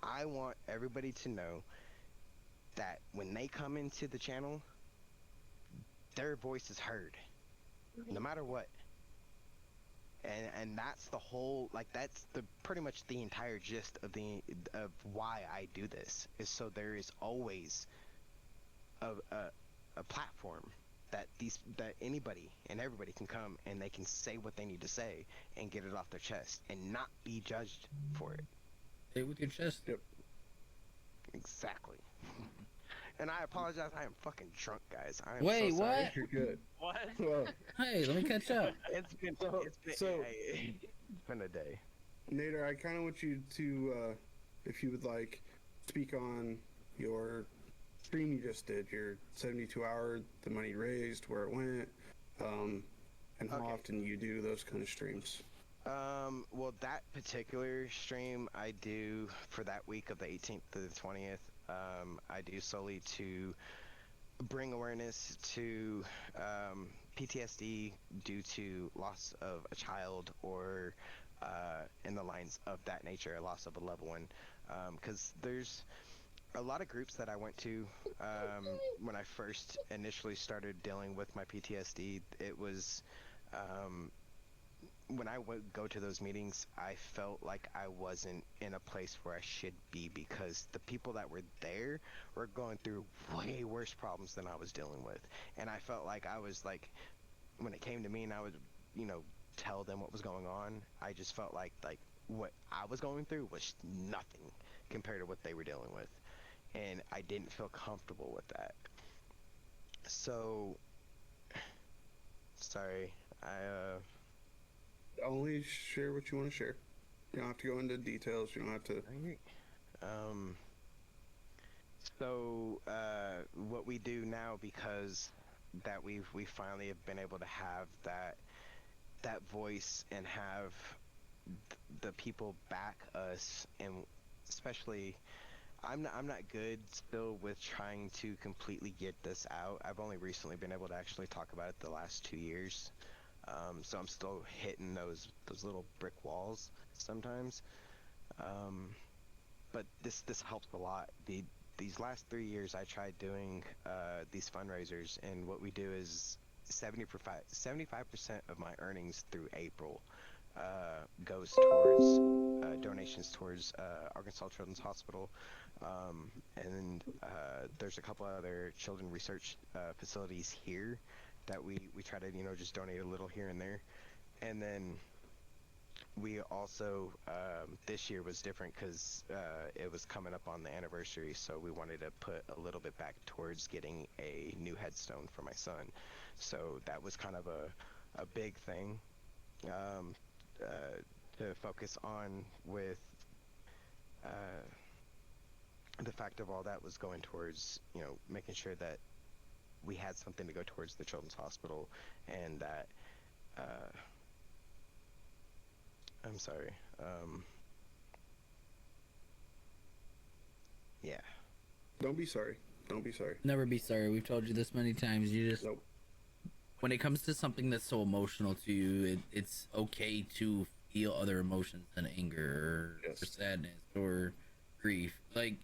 I want everybody to know that when they come into the channel, their voice is heard, no matter what. And that's the whole, like, that's the pretty much the entire gist of why I do this, is so there is always a platform that anybody and everybody can come and they can say what they need to say and get it off their chest and not be judged for it. Say it with your chest. Yep. Exactly. And I apologize, I am fucking drunk, guys. I am Wait, so sorry. what? You're good. What? Well, Hey, let me catch up. It's been hey, it's been a day. Nader, I kind of want you to, if you would like, speak on your stream you just did, your 72-hour, the money raised, where it went, and how Okay. often you do those kind of streams. Well, that particular stream I do for that week of the 18th to the 20th. I do solely to bring awareness to PTSD due to loss of a child or in the lines of that nature, a loss of a loved one. Because there's a lot of groups that I went to when I first initially started dealing with my PTSD. It was when I would go to those meetings, I felt like I wasn't in a place where I should be because the people that were there were going through way worse problems than I was dealing with. And I felt like I was like, when it came to me and I would, tell them what was going on, I just felt like what I was going through was nothing compared to what they were dealing with. And I didn't feel comfortable with that. So, sorry, Only share what you want to share. You don't have to go into details. You don't have to. So what we do now, because that we finally have been able to have that voice and have the people back us, and especially I'm not good still with trying to completely get this out. I've only recently been able to actually talk about it the last 2 years. So I'm still hitting those little brick walls sometimes. But this helps a lot. These last 3 years I tried doing these fundraisers, and what we do is 75% of my earnings through April goes towards donations towards Arkansas Children's Hospital, and there's a couple other children research facilities here that we try to just donate a little here and there. And then we also this year was different because it was coming up on the anniversary, so we wanted to put a little bit back towards getting a new headstone for my son. So that was kind of a big thing to focus on, with the fact of all that was going towards making sure that we had something to go towards the children's hospital, and that I'm sorry. Yeah. Don't be sorry. Don't be sorry. Never be sorry. We've told you this many times. You just, Nope. when it comes to something that's so emotional to you, it's okay to feel other emotions than anger or, Yes. or sadness or grief. Like,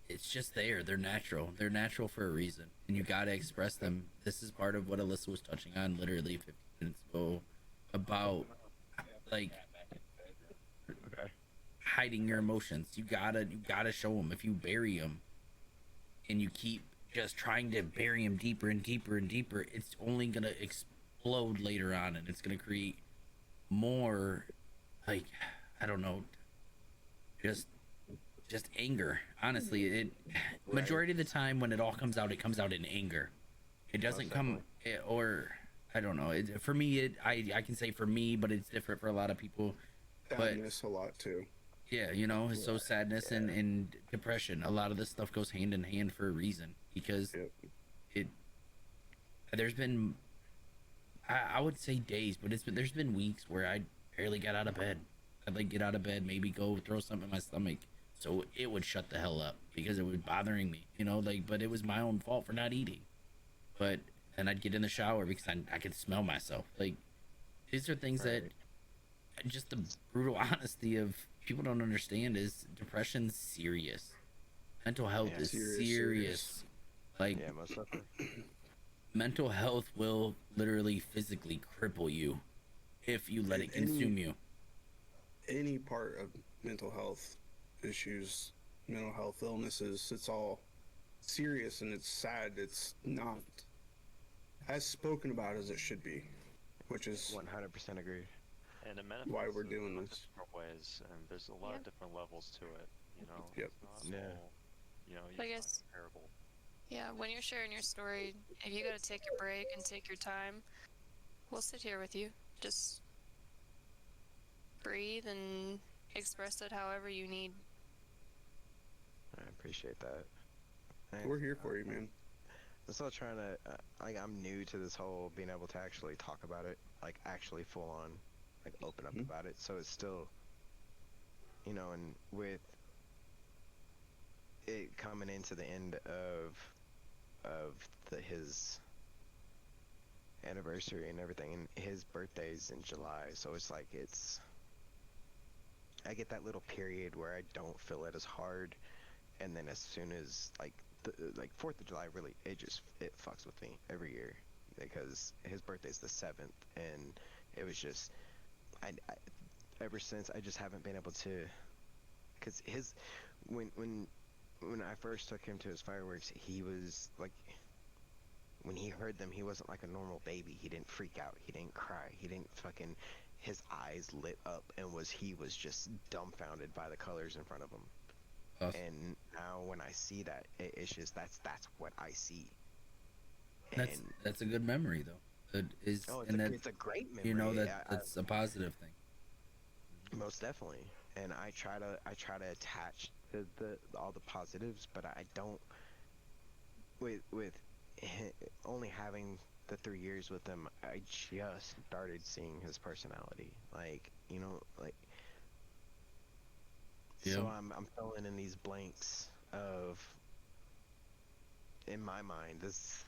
it's just there. They're natural. They're natural for a reason, and you gotta express them. This is part of what Alyssa was touching on literally 15 minutes ago about like Okay. hiding your emotions. You gotta show them. If you bury them and you keep just trying to bury them deeper and deeper and deeper, it's only gonna explode later on, and it's gonna create more, like, I don't know, just anger. Honestly, it Right. majority of the time when it all comes out, it comes out in anger. It doesn't Most come, definitely. or I don't know. For me, I can say for me, but it's different for a lot of people. But Sadness a lot too. yeah, it's so sadness Yeah. and depression. A lot of this stuff goes hand in hand for a reason, because Yep. it there's been, I would say days, but there's been weeks where I barely got out of bed. I'd like get out of bed, maybe go throw something in my stomach, so it would shut the hell up because it was bothering me. Like, but it was my own fault for not eating. But then I'd get in the shower because I could smell myself. Like, these are things that, Right. just the brutal honesty of people don't understand is depression's serious. Mental health Yeah. is Serious, serious. Like, Yeah, most definitely. mental health will literally physically cripple you if you let it Any consume you. any part of mental health issues, mental health illnesses, it's all serious and it's sad. It's not as spoken about as it should be, which is 100% agreed. And it manifests why we're in doing a lot of this. different ways, and there's a lot of different levels to it. Yep. It's not Yeah. all, I it's guess- not comparable. Yeah, when you're sharing your story, if you gotta take your break and take your time, we'll sit here with you. Just breathe and express it however you need. I appreciate that. And We're here for you, man. I'm still trying to, I'm new to this whole being able to actually talk about it, like actually full on, like open up Mhm. about it. So it's still, and with it coming into the end of his anniversary and everything, and his birthday's in July, so it's like I get that little period where I don't feel it as hard, and then as soon as like 4th of July, really it fucks with me every year because his birthday's the 7th, and it was just I ever since I just haven't been able to, because his when I first took him to his fireworks, he was like, when he heard them, he wasn't like a normal baby. He didn't freak out. He didn't cry. He didn't fucking, his eyes lit up and he was just dumbfounded by the colors in front of him. Awesome. And now when I see that, it's just, that's what I see. And That's a good memory though. It is, and it's a great memory. that's a positive thing. Most definitely. And I try to attach the all the positives, but I don't, with only having the 3 years with him, I just started seeing his personality. Like, Yeah. so I'm filling in these blanks of, in my mind, this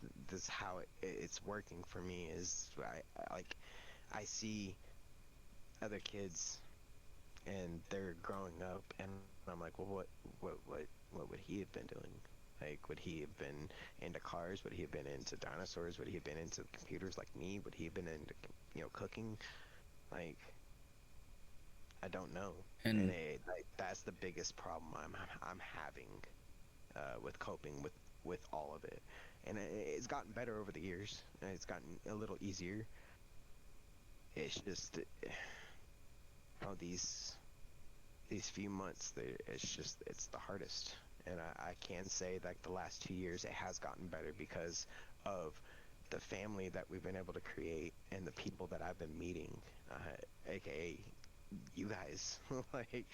how it's working for me is I see other kids and they're growing up, and I'm like, well, what would he have been doing? Like, would he have been into cars? Would he have been into dinosaurs? Would he have been into computers like me? Would he have been into, cooking? Like, I don't know. And that's the biggest problem I'm having with coping with all of it. And it's gotten better over the years. And it's gotten a little easier. It's just, these few months, it's the hardest. And I can say that the last 2 years it has gotten better because of the family that we've been able to create and the people that I've been meeting, aka you guys. Like,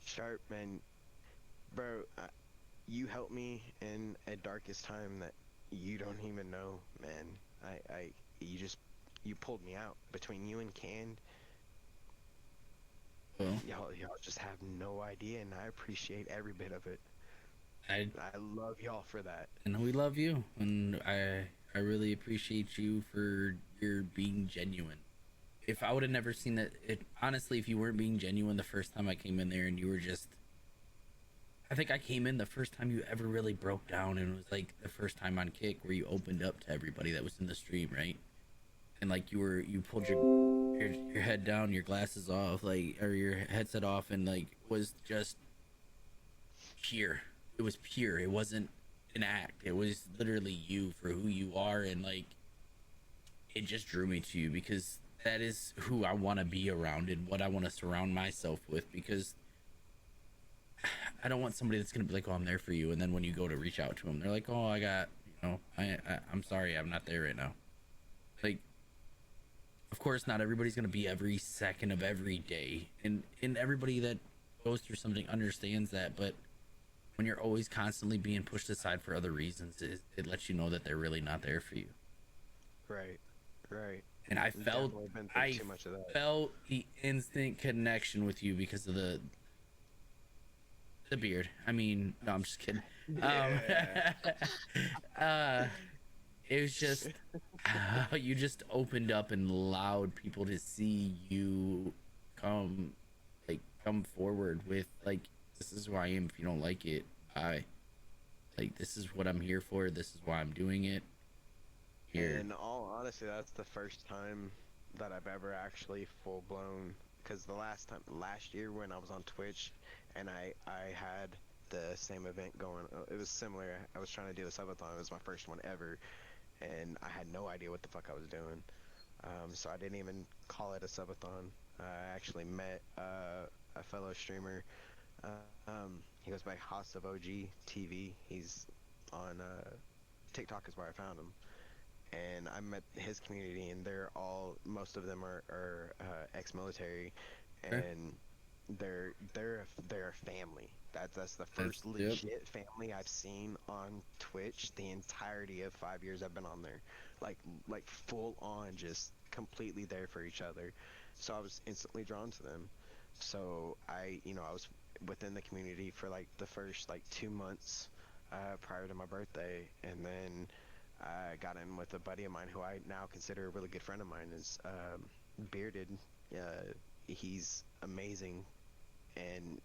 Sharp, man, bro, you helped me in a darkest time that you don't even know, man. You pulled me out. Between you and Canned, well, y'all just have no idea, and I appreciate every bit of it. I love y'all for that. and we love you, and I really appreciate you for your being genuine. If I would have never seen that, honestly, if you weren't being genuine the first time I came in there and you were just, I think I came in the first time you ever really broke down, and it was like the first time on Kick where you opened up to everybody that was in the stream, right? and like you pulled your head down, your glasses off, like, or your headset off, and like was just pure. It was pure. It wasn't an act. It was literally you for who you are, and like it just drew me to you because that is who I want to be around and what I want to surround myself with, because I don't want somebody that's gonna be like, oh, I'm there for you, and then when you go to reach out to them, they're like, oh, I got, I'm sorry, I'm not there right now. Like, of course, not everybody's gonna be every second of every day, and everybody that goes through something understands that. But when you're always constantly being pushed aside for other reasons, it lets you know that they're really not there for you. Right. Right. And I felt, Definitely been through too much of that. felt the instant connection with you because of the beard. I mean, no, I'm just kidding. Yeah. It was just how you just opened up and allowed people to see you come forward with like, this is who I am. If you don't like it, this is what I'm here for. This is why I'm doing it. Here. In all honesty, that's the first time that I've ever actually full blown. Because last year when I was on Twitch, and I had the same event going. It was similar. I was trying to do a subathon. It was my first one ever, and I had no idea what the fuck I was doing. So I didn't even call it a subathon. I actually met a fellow streamer. He goes by Haas of OG TV. He's on TikTok is where I found him. And I met his community, and most of them are ex-military, and they're a family. That's the first legit family I've seen on Twitch the entirety of 5 years I've been on there, like full on, just completely there for each other. So I was instantly drawn to them. So I was within the community for like the first 2 months prior to my birthday, and then I got in with a buddy of mine who I now consider a really good friend of mine. Is Bearded. He's amazing, and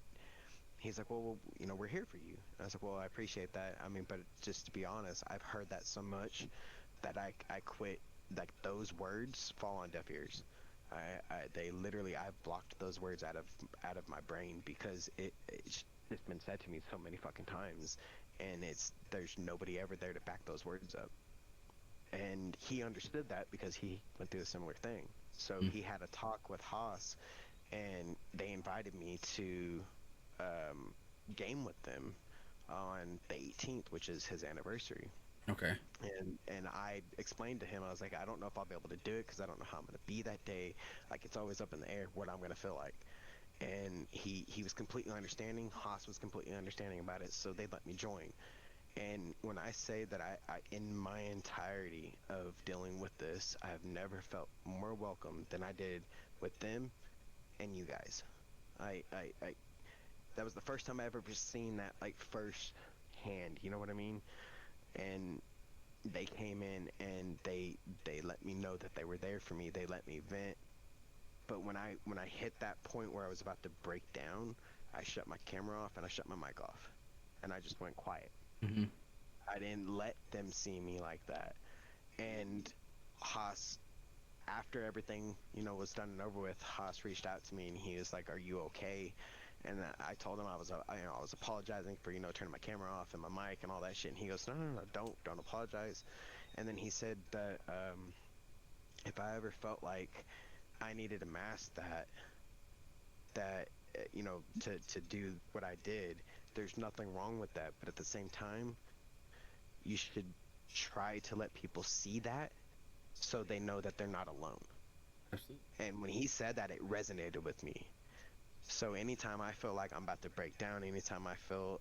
he's like, well, we're here for you. And I was like, well, I appreciate that. I mean, but just to be honest, I've heard that so much that I quit. Like, those words fall on deaf ears. I've blocked those words out of my brain because it's just been said to me so many fucking times, and there's nobody ever there to back those words up. And he understood that because he went through a similar thing. So he had a talk with Haas, and they invited me to game with them on the 18th, which is his anniversary. Okay. And I explained to him, I was like, I don't know if I'll be able to do it because I don't know how I'm going to be that day. Like, it's always up in the air what I'm going to feel like. And he was completely understanding. Haas was completely understanding about it, so they let me join. And when I say that I in my entirety of dealing with this, I have never felt more welcome than I did with them and you guys. That was the first time I ever seen that, like, first hand, you know what I mean? And they came in and they let me know that they were there for me. They let me vent. But when I hit that point where I was about to break down, I shut my camera off and I shut my mic off. And I just went quiet. Mm-hmm. I didn't let them see me like that. And Haas, after everything, was done and over with, Haas reached out to me and he was like, "Are you okay?" And I told him I was apologizing for turning my camera off and my mic and all that shit. And he goes, "No, don't apologize." And then he said that if I ever felt like I needed to mask that to do what I did, there's nothing wrong with that. But at the same time, you should try to let people see that so they know that they're not alone. Absolutely. And when he said that, it resonated with me. So anytime I feel like I'm about to break down, anytime I feel,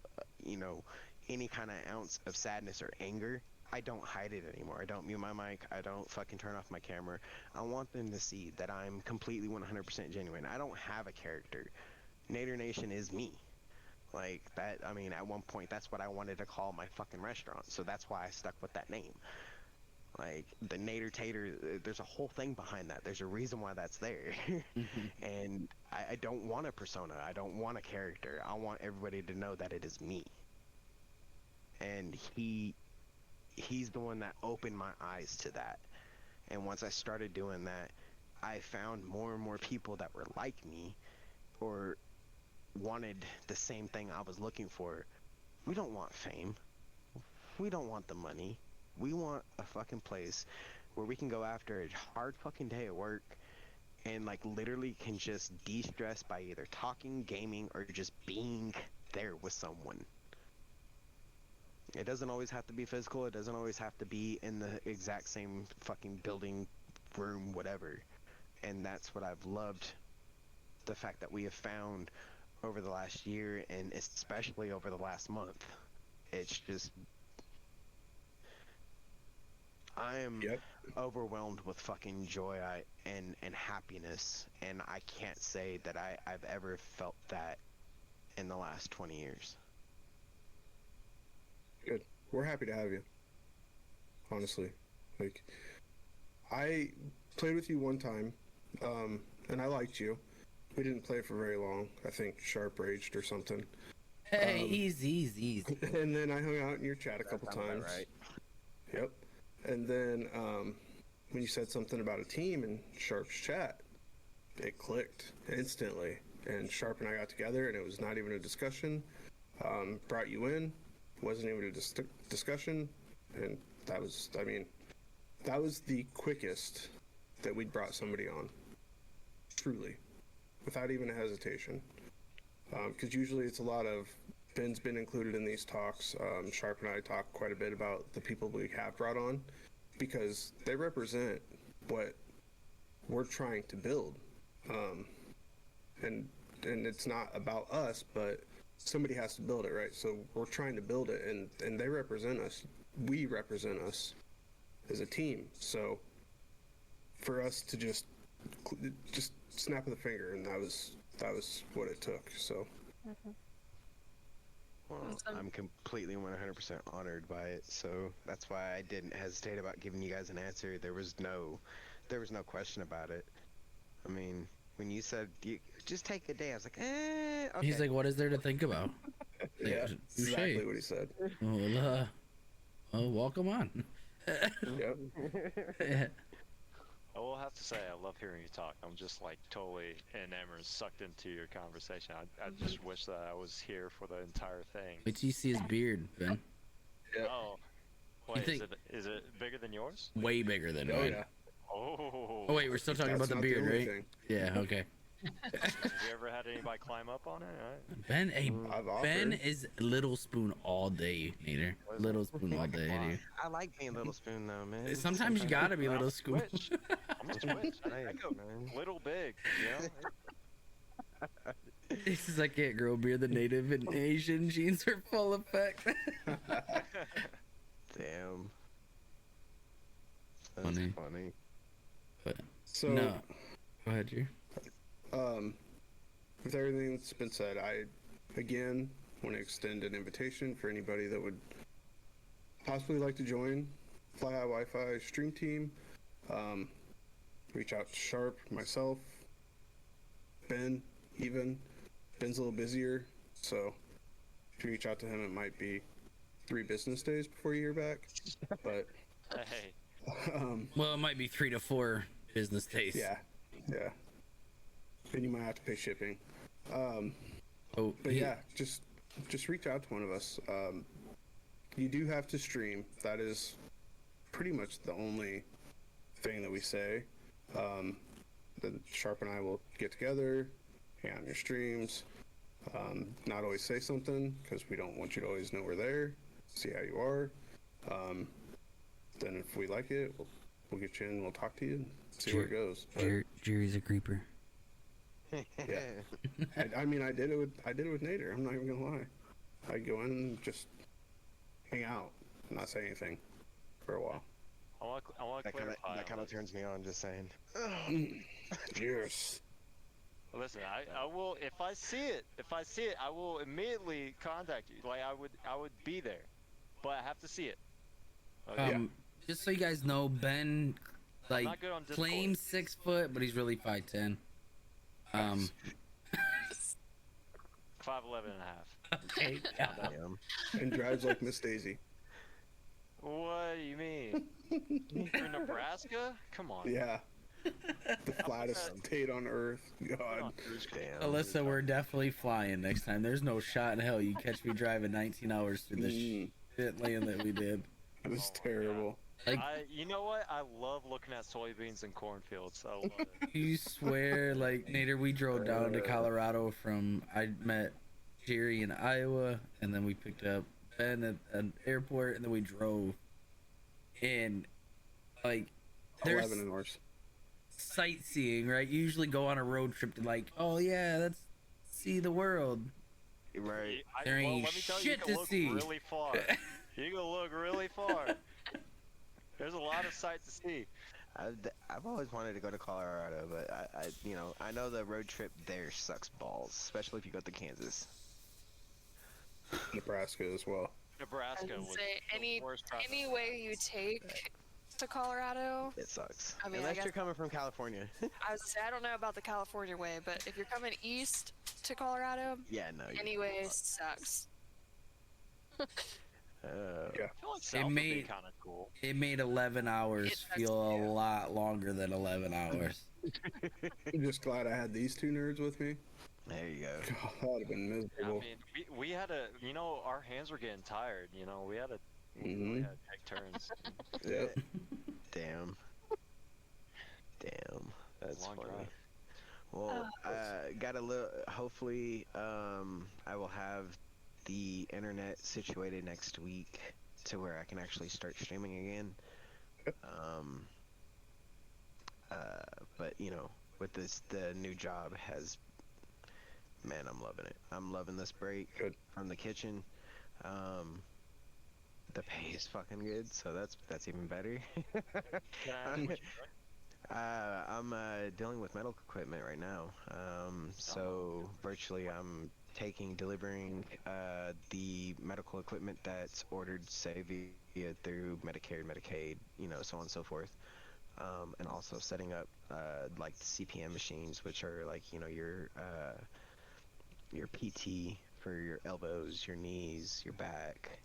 any kind of ounce of sadness or anger, I don't hide it anymore. I don't mute my mic. I don't fucking turn off my camera. I want them to see that I'm completely 100% genuine. I don't have a character. Nader Nation is me. Like that, I mean, at one point, that's what I wanted to call my fucking restaurant. So that's why I stuck with that name. Like, the Nader Tater, there's a whole thing behind that. There's a reason why that's there. And I don't want a persona. I don't want a character. I want everybody to know that it is me. And he's the one that opened my eyes to that. And once I started doing that, I found more and more people that were like me or wanted the same thing I was looking for. We don't want fame. We don't want the money. We want a fucking place where we can go after a hard fucking day at work and like literally can just de-stress by either talking, gaming, or just being there with someone. It doesn't always have to be physical. It doesn't always have to be in the exact same fucking building, room, whatever. And that's what I've loved, the fact that we have found over the last year and especially over the last month. It's just, I am overwhelmed with fucking joy and happiness, and I can't say that I've ever felt that in the last 20 years. Good. We're happy to have you. Honestly, like, I played with you one time, and I liked you. We didn't play for very long. I think Sharp raged or something. Hey, easy. And then I hung out in your chat a couple times. Right. Yep. And then when you said something about a team in Sharp's chat, it clicked instantly. And Sharp and I got together, and it was not even a discussion. Brought you in, wasn't even a discussion, and that was, I mean, that was the quickest that we'd brought somebody on. Truly. Without even a hesitation. Because usually it's a lot of, Ben's been included in these talks. Sharp and I talk quite a bit about the people we have brought on, because they represent what we're trying to build. And it's not about us, but somebody has to build it, right? So we're trying to build it, and they represent us. We represent us as a team. So for us to just snap of the finger, and that was what it took. So Well, Awesome. I'm completely 100% honored by it, so that's why I didn't hesitate about giving you guys an answer. There was no question about it. I mean, when you said just take a day, I was like, okay. He's like, what is there to think about? yeah, Touche. exactly what he said. Well, welcome on. Yep. I will have to say, I love hearing you talk. I'm just like totally enamored, sucked into your conversation. I just wish that I was here for the entire thing. Wait till you see his beard, Ben. Yep. Oh, wait, think- is it bigger than yours? Way bigger than Oh mine. yeah. Oh. Oh wait, we're still talking That's about the not beard, only right? thing. Yeah. Okay. Have you ever had anybody climb up on it? Ben, I've Ben offered. is Little Spoon all day, Nader. Little Spoon all day, dude. I like being Little Spoon though, man. Sometimes you gotta be I'm Little a Spoon. switch. I'm a switch. I go man. little big, you know? This is I can't grow a beard. The native and Asian genes are full effect. Damn. That's Funny. funny. But So no, go ahead, Drew. with everything that's been said, I again want to extend an invitation for anybody that would possibly like to join Fly High Wi-Fi stream team. Reach out to Sharp, myself, Ben. Even Ben's a little busier, so if you reach out to him, it might be 3 business days before you hear back. But Hey, Well, it might be 3 to 4 business days. yeah. Then you might have to pay shipping. Oh, But yeah, just reach out to one of us. You do have to stream. That is pretty much the only thing that we say. Then Sharp and I will get together, hang out on your streams. Not always say something because we don't want you to always know we're there. See how you are. Then if we like it, we'll get you in. We'll talk to you and see where it goes. But, Jerry's a creeper. yeah. I mean, I did it with Nader. I'm not even gonna lie. I'd go in and just hang out, not say anything for a while. I want to clarify. That kind of turns me on. Just saying. Cheers. Listen, I will if I see it, I will immediately contact you. Like I would be there, but I have to see it. Okay? Just so you guys know, Ben, like, not good on Discord. claims 6 foot, but he's really 5'10". 5'11" and a half. Okay. Damn. And drives like Miss Daisy. What do you mean? You're in Nebraska? Come on. Yeah, the flattest state on Earth. Put God. on cruise Damn. control. Alyssa, we're definitely flying next time. There's no shot in hell you catch me driving 19 hours through the shit land that we did. It was Oh my God. terrible. Like, You know what? I love looking at soybeans and cornfields. I love it. you swear, like, Nader, we drove down to Colorado from, I met Jerry in Iowa, and then we picked up Ben at an airport, and then we drove. And, like, there's 11 hours. sightseeing, right? You usually go on a road trip to, like, oh, yeah, let's see the world. Right. There ain't let me tell you, shit you can to look see. really far. You can look really far. There's a lot of sights to see. I've always wanted to go to Colorado, but I know the road trip there sucks balls, especially if you go to Kansas. Nebraska as well. Nebraska I was would say the worst traffic. any way you take to Colorado, It sucks. I mean, I Unless guess- you're coming from California. I was gonna say I don't know about the California way, but if you're coming east to Colorado, Yeah, no. any way sucks. Uh, Yeah. I feel like South would be made- kind of cool. It made 11 hours It- feel a yeah. lot longer than 11 hours. I'm just glad I had these two nerds with me. There you go. God, that would have been I miserable. mean, we had to, our hands were getting tired. We had to, we Mhm. had to take turns. Yep. Damn. That's Long funny. drive. Well, got a little. Hopefully, I will have the internet situated next week to where I can actually start streaming again. Yep. But with the new job man, I'm loving it. I'm loving this break Good. from the kitchen. The pay is fucking good, so that's even better. Can I ask what you I'm dealing with medical equipment right now. So virtually I'm delivering the medical equipment that's ordered, say, via through Medicare, Medicaid, so on and so forth. And also setting up like the CPM machines, which are like, your PT for your elbows, your knees, your back,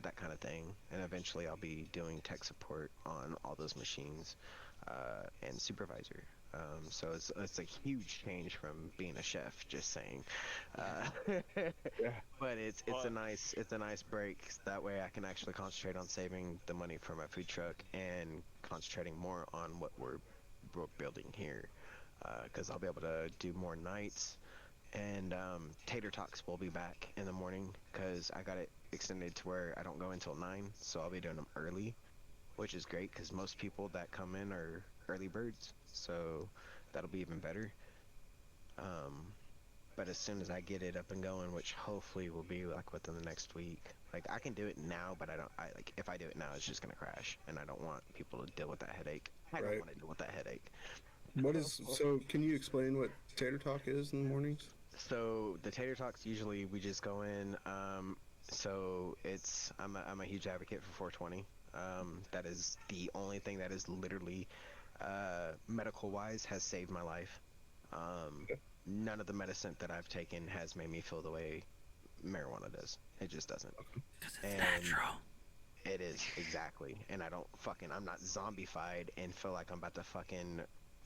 that kind of thing. And eventually I'll be doing tech support on all those machines, and supervisor. So it's a huge change from being a chef, just saying. But it's a nice break. That way I can actually concentrate on saving the money for my food truck and concentrating more on what we're building here. Because I'll be able to do more nights. And Tater Talks will be back in the morning because I got it extended to where I don't go until 9, so I'll be doing them early, which is great because most people that come in are early birds, so that'll be even better. But as soon as I get it up and going, which hopefully will be like within the next week, like I can do it now, but if I do it now, it's just gonna crash, and I don't want people to deal with that headache. I don't Right. want to deal with that headache. So can you explain what Tater Talk is in the mornings? So the Tater Talks, usually we just go in. So I'm a huge advocate for 420. That is the only thing that is literally medical wise has saved my life. None of the medicine that I've taken has made me feel the way marijuana does. It just doesn't. Because it's And natural. it is, exactly. And I'm not zombified and feel like I'm about to fucking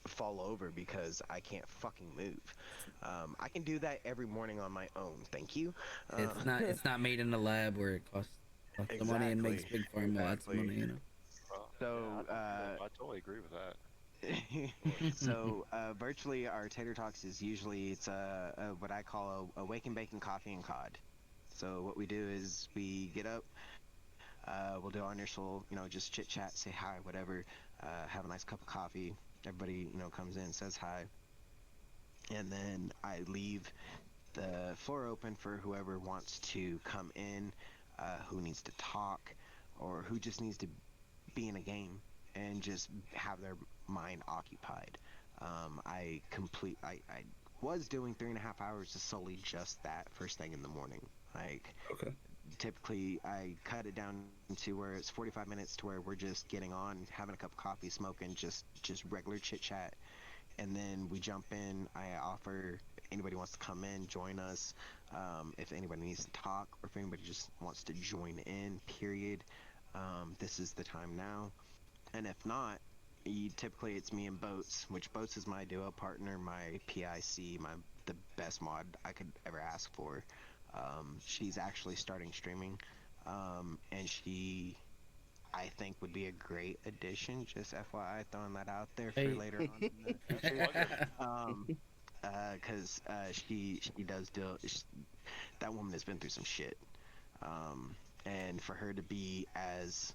fall over because I can't fucking move. I can do that every morning on my own. Thank you. It's not made in a lab where it costs the money and makes Exactly. big pharma lots of money, Well, So, I totally agree with that. So virtually our Tater Talks is usually what I call a wake and bacon coffee and cod. So what we do is we get up, we'll do our initial, just chit chat, say hi, whatever, have a nice cup of coffee. Everybody, comes in, says hi, and then I leave the floor open for whoever wants to come in, who needs to talk, or who just needs to be in a game and just have their mind occupied. I was doing 3.5 hours of solely just that first thing in the morning. Like, Okay. typically I cut it down to where it's 45 minutes to where we're just getting on, having a cup of coffee, smoking, just regular chit chat. And then we jump in. I offer if anybody wants to come in, join us. If anybody needs to talk or if anybody just wants to join in, period. this is the time now. And if not, typically it's me and Boats, which Boats is my duo partner, my PIC, the best mod I could ever ask for. She's actually starting streaming, and she, I think, would be a great addition. Just FYI, throwing that out there for Hey. later on. In the because she does deal. That woman has been through some shit, and for her to be as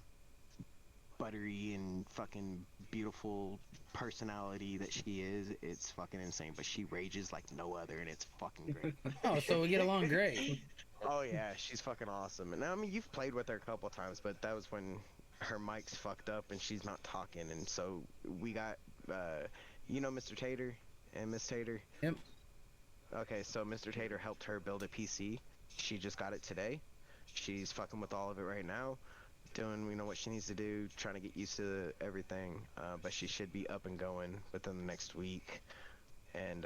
buttery and fucking beautiful personality that she is, it's fucking insane. But she rages like no other, and it's fucking great. Oh, so we get along great. Oh yeah, she's fucking awesome. And I mean, you've played with her a couple times, but that was when her mic's fucked up and she's not talking. And so we got, Mr. Tater and Miss Tater. Yep. Okay, so Mr. Tater helped her build a PC. She just got it today. She's fucking with all of it right now, doing what she needs to do, trying to get used to everything. But she should be up and going within the next week. And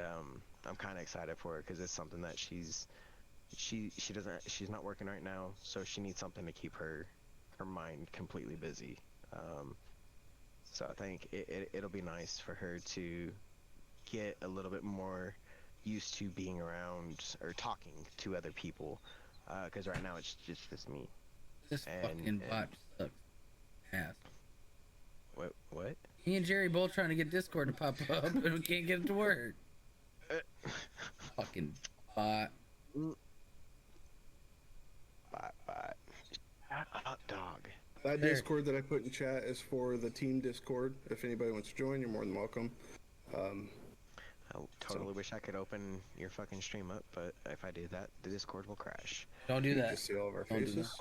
I'm kind of excited for her because it's something that she's not working right now, so she needs something to keep her mind completely busy. So I think it'll be nice for her to get a little bit more used to being around or talking to other people, because right now it's just me. This fucking bot sucks ass. What? Me and Jerry both trying to get Discord to pop up, and we can't get it to work. Fucking bot. Bot. Shut up, dog. That There. Discord that I put in chat is for the team Discord. If anybody wants to join, you're more than welcome. I totally wish I could open your fucking stream up, but if I do that, the Discord will crash. Don't do You that. just see all of our Don't do faces.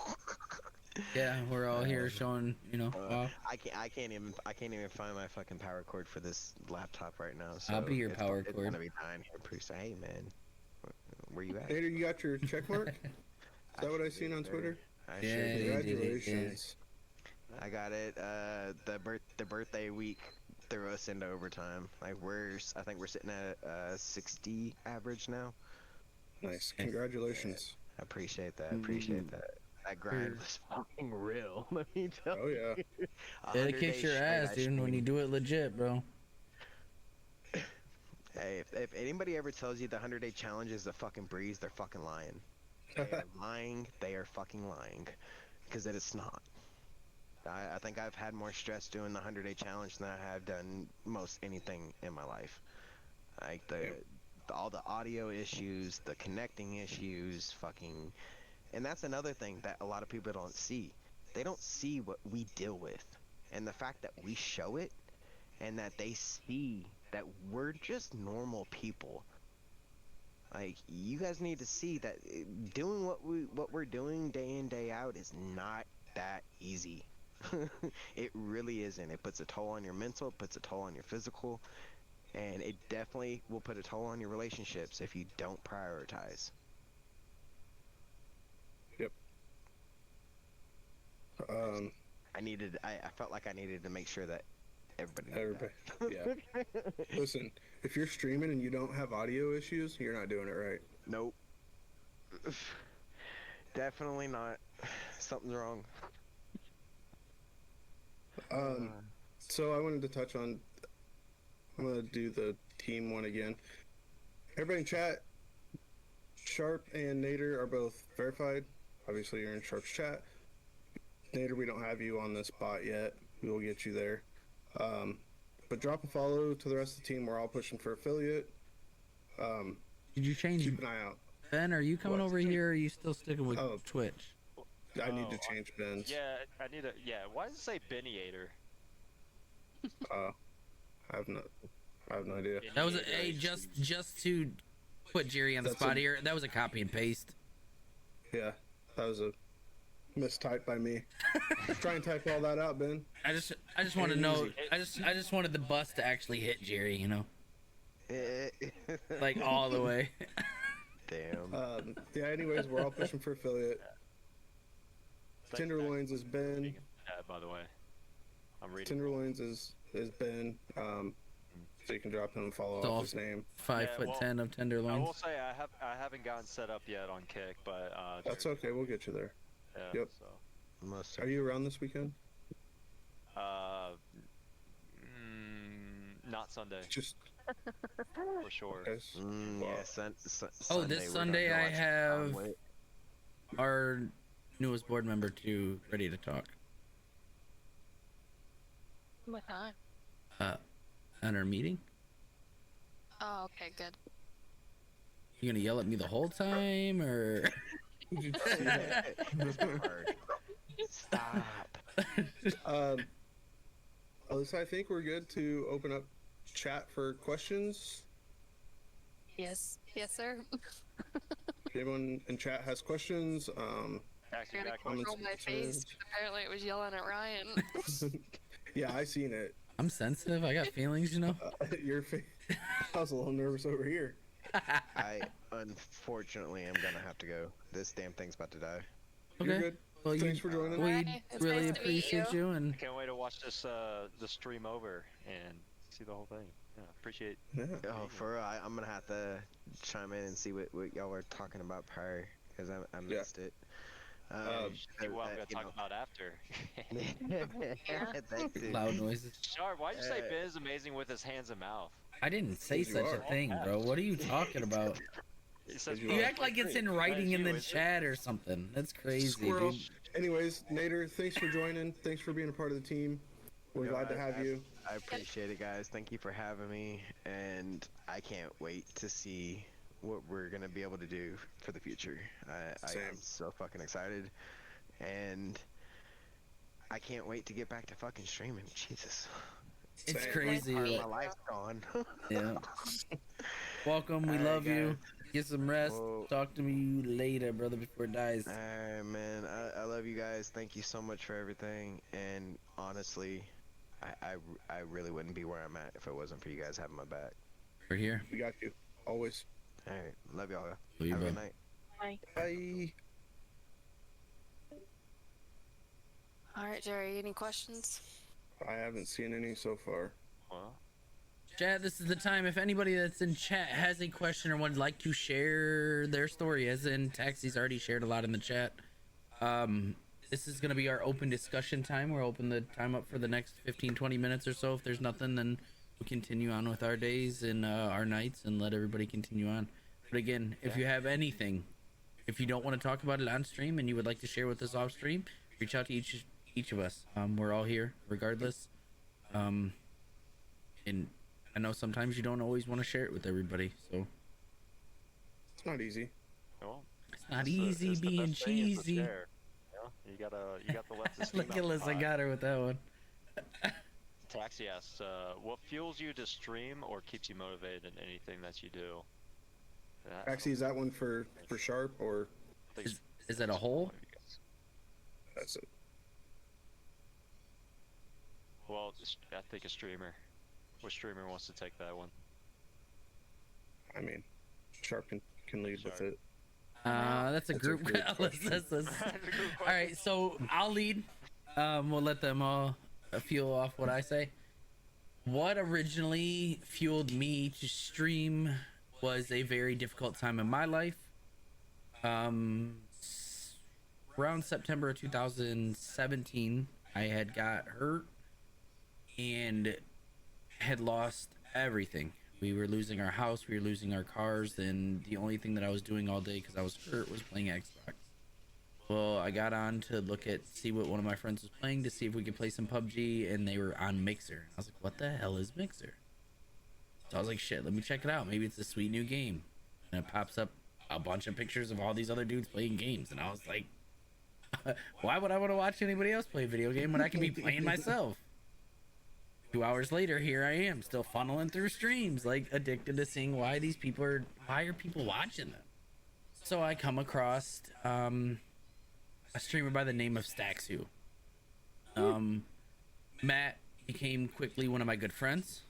Yeah, we're all here showing, wow. I can't even find my fucking power cord for this laptop right now. So I'll be your power it's cord. gonna be dying here pretty soon. Hey man, where you at? Nader, you got your check mark? Is that what I seen on Twitter? I Yeah, sure you did. did it, yeah. Congratulations. I got it. The birthday week threw us into overtime. Like I think we're sitting at 60 average now. Nice. Congratulations. I appreciate that. Appreciate that. That grind was fucking real. Let me tell Oh yeah. you. It kicks your ass, dude, when you do it legit, bro. Hey, if anybody ever tells you the 100-day challenge is a fucking breeze, they're fucking lying. They are lying. They are fucking lying. Because it is not. I think I've had more stress doing the 100-day challenge than I have done most anything in my life. Like all the audio issues, the connecting issues, fucking... And that's another thing that a lot of people don't see. They don't see what we deal with. And the fact that we show it, and that they see that we're just normal people. Like, you guys need to see that doing what we're doing day in, day out is not that easy. It really isn't. It puts a toll on your mental, it puts a toll on your physical, and it definitely will put a toll on your relationships if you don't prioritize. Yep. I felt like I needed to make sure that everybody knew Everybody. Yeah. Listen, if you're streaming and you don't have audio issues, you're not doing it right. Nope. Definitely not. Something's wrong. So I wanted to touch on. I'm gonna do the team one again. Everybody in chat. Sharp and Nader are both verified. Obviously, you're in Sharp's chat. Nader, we don't have you on this bot yet. We will get you there. But drop a follow to the rest of the team. We're all pushing for affiliate. Did you change? Keep an eye out. Ben, are you coming What? over here, or are you still sticking with Oh. Twitch? I need to change Ben's. Yeah, I need to. Yeah, why does it say Benniator? I have no idea. That was Benniator. just to put Jerry on the That's spot a- here. That was a copy and paste. Yeah, that was a mistype by me. Try and type all that out, Ben. I just want to know. I just wanted the bus to actually hit Jerry. Like all the way. Damn. Yeah. Anyways, we're all pushing for affiliate. Tenderloins is Ben. Yeah, by the way, I'm reading. Tenderloins is Ben. So you can drop him and follow So off his name. 5'10" of I tenderloins. will say I haven't gotten set up yet on Kick, but That's okay. We'll get you there. Yep. So Most Are you around this weekend? Uh, not Sunday Just for sure. okay. Yeah, Oh, this we're gonna Sunday go I watch have Conway. our newest board member to ready to talk. What time? At our meeting. Oh, okay, good. You gonna yell at me the whole time, or? Stop. Alyssa, I think we're good to open up chat for questions. Yes. Yes, sir. If anyone in chat has questions, Actually, I gotta got comments, control my face. Apparently, it was yelling at Ryan. yeah, I seen it. I'm sensitive. I got feelings, you know. Your face. I was a little nervous over here. I unfortunately am gonna have to go. This damn thing's about to die. You're Okay. good. Well, Thanks for joining. We Hi, it's really nice to meet appreciate you, and Can't wait to watch this the stream over and see the whole thing. Yeah, appreciate. Yeah. Oh, for real, I'm gonna have to chime in and see what y'all were talking about prior, because I missed it. See what I'm gonna talk about after. That too. loud noises. Sharp, why'd you say Ben is amazing with his hands and mouth? I didn't say Yes, you such a are. thing, bro. What are you talking about? He says, You You act like it's in writing in the That is you, chat or something. That's crazy, Squirrel. dude. Anyways, Nader, thanks for joining. Thanks for being a part of the team. We're Yo, glad to have you. I appreciate it, guys. Thank you for having me, and I can't wait to see what we're gonna be able to do for the future. I Same. am so fucking excited, and I can't wait to get back to fucking streaming. Jesus, It's Same. crazy. part of like- my life's gone. Yeah. Welcome. We Alright, love you. guys. Get some rest. Well- Talk to me later, brother, before it dies. Alright, man. I love you guys. Thank you so much for everything. And honestly, I really wouldn't be where I'm at if it wasn't for you guys having my back. We're here. We got you. Always. Alright, love y'all. Love you, Have a good bro. night. Bye. All right, Jerry. Any questions? I haven't seen any so far. Well, Chat, this is the time. If anybody that's in chat has a question or would like to share their story, as in Taxi's already shared a lot in the chat, this is going to be our open discussion time. We'll open the time up for the next 15-20 minutes or so. If there's nothing, then we'll continue on with our days and our nights and let everybody continue on. But again, if you have anything, if you don't want to talk about it on stream and you would like to share with us off stream, reach out to each of us. We're all here regardless. And I know sometimes you don't always want to share it with everybody, so It's not easy. well, it's not the- easy it's the being best thing is the cheesy. share. You got the leftist. Look at Liz, I got her with that one. Taxi asks, what fuels you to stream or keeps you motivated in anything that you do? Actually, is that one for Sharp or Is that a hole? that's it? Well, I think a streamer. What streamer wants to take that one? I mean, Sharp can lead with Sharp. it. That's a That's a group. great All right, so I'll lead. We'll let them all fuel off what I say. What originally fueled me to stream was a very difficult time in my life. Around September of 2017, I had got hurt and had lost everything. We were losing our house, we were losing our cars, and the only thing that I was doing all day because I was hurt was playing Xbox. Well, I got on to see what one of my friends was playing to see if we could play some PUBG, and they were on Mixer. I was like, what the hell is Mixer? So I was like, shit, let me check it out. Maybe it's a sweet new game. And it pops up a bunch of pictures of all these other dudes playing games, and I was like, why would I want to watch anybody else play a video game when I can be playing myself? 2 hours later, here I am, still funneling through streams, like addicted to seeing why are people watching them. So I come across a streamer by the name of Staxu. Matt became quickly one of my good friends.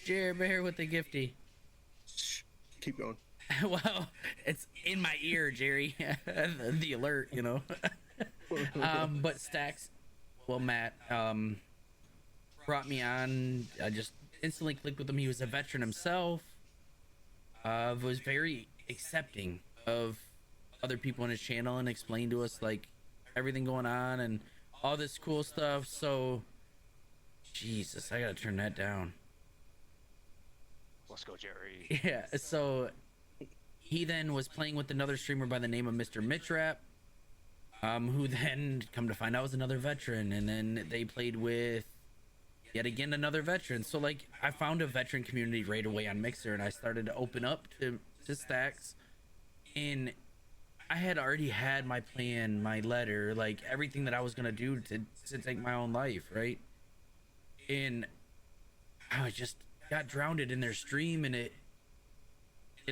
Jer Bear with the gifty. Shh, keep going. Well, it's in my ear, Jerry. The alert, you know. But Matt, brought me on. I just instantly clicked with him. He was a veteran himself. Was very accepting of other people on his channel and explained to us like everything going on and all this cool stuff. So, Jesus, I gotta turn that down. Let's go, Jerry. Yeah, so he then was playing with another streamer by the name of Mr. Mitchrap, who then, come to find out, was another veteran. And then they played with yet again another veteran. So, like, I found a veteran community right away on Mixer, and I started to open up to stacks. And I had already had my plan, my letter, like everything that I was gonna do to take my own life, right? And I just got drowned in their stream, and it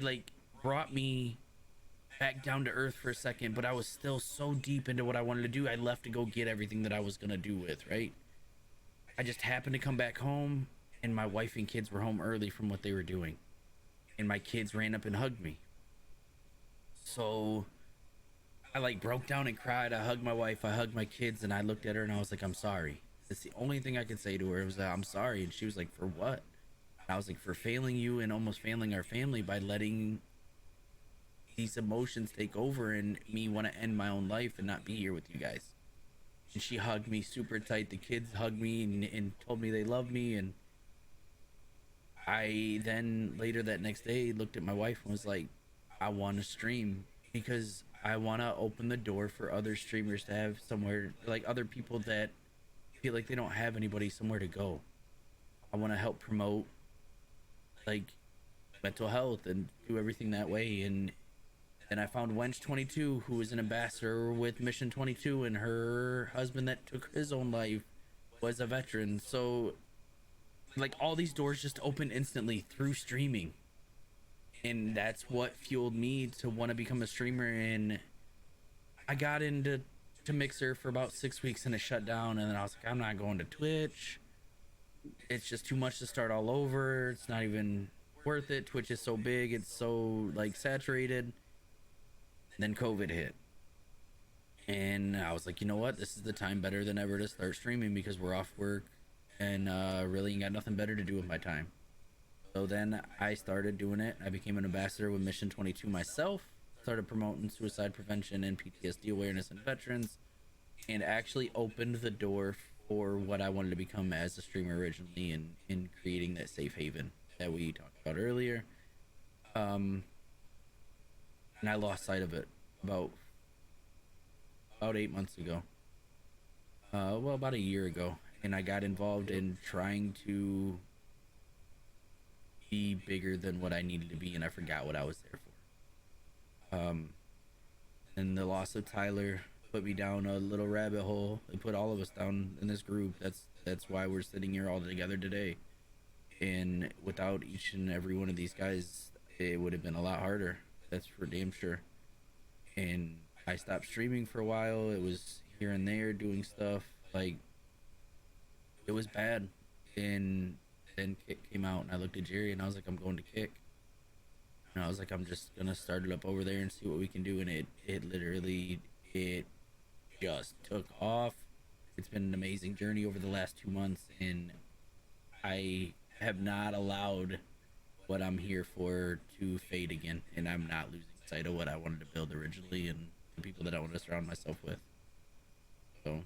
like brought me back down to earth for a second. But I was still so deep into what I wanted to do, I left to go get everything that I was gonna do with, right? I just happened to come back home, and my wife and kids were home early from what they were doing, and my kids ran up and hugged me. So I like broke down and cried. I hugged my wife, I hugged my kids, and I looked at her and I was like, I'm sorry. It's the only thing I could say to her was that I'm sorry. And she was like, for what? And I was like, for failing you and almost failing our family by letting these emotions take over and me want to end my own life and not be here with you guys. And she hugged me super tight. The kids hugged me and told me they love me. And I then later that next day looked at my wife and was like, I want to stream because I want to open the door for other streamers to have somewhere, like other people that feel like they don't have anybody somewhere to go. I want to help promote like mental health and do everything that way. And then I found Wench22, who was an ambassador with Mission 22, and her husband that took his own life was a veteran. So like all these doors just opened instantly through streaming. And that's what fueled me to want to become a streamer. And I got into Mixer for about 6 weeks and it shut down. And then I was like, I'm not going to Twitch. It's just too much to start all over. It's not even worth it. Twitch is so big. It's so like saturated. And then COVID hit. And I was like, you know what? This is the time better than ever to start streaming because we're off work and really ain't got nothing better to do with my time. So then I started doing it. I became an ambassador with Mission 22 myself, started promoting suicide prevention and PTSD awareness in veterans, and actually opened the door for what I wanted to become as a streamer originally in creating that safe haven that we talked about earlier. And I lost sight of it about 8 months ago. About a year ago. And I got involved in trying to be bigger than what I needed to be, and I forgot what I was there for. And the loss of Tyler put me down a little rabbit hole. It put all of us down in this group. That's why we're sitting here all together today. And without each and every one of these guys, it would have been a lot harder. That's for damn sure. And I stopped streaming for a while. It was here and there doing stuff. Like, it was bad. And then Kick came out and I looked at Jerry and I was like, I'm going to Kick. And I was like, I'm just gonna start it up over there and see what we can do. And it literally just took off. It's been an amazing journey over the last 2 months, and I have not allowed what I'm here for to fade again, and I'm not losing sight of what I wanted to build originally and the people that I want to surround myself with. So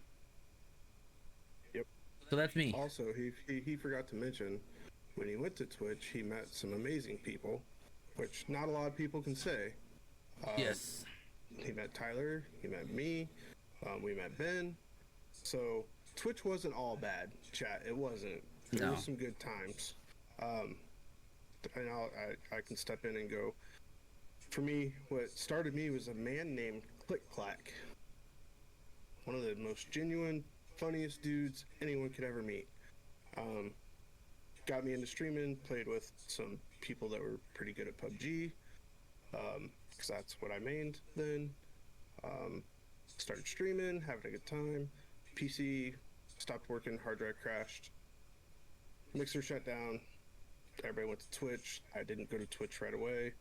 Yep. So that's me. Also, he forgot to mention, when he went to Twitch, he met some amazing people, which not a lot of people can say. Yes. He met Tyler, he met me, we met Ben. So Twitch wasn't all bad, chat. It wasn't. There were some good times. And I can step in and go. For me, what started me was a man named Click Clack. One of the most genuine, funniest dudes anyone could ever meet. Got me into streaming, played with some people that were pretty good at PUBG, because that's what I mained then. Started streaming, having a good time. PC stopped working, hard drive crashed. Mixer shut down. Everybody went to Twitch. I didn't go to Twitch right away.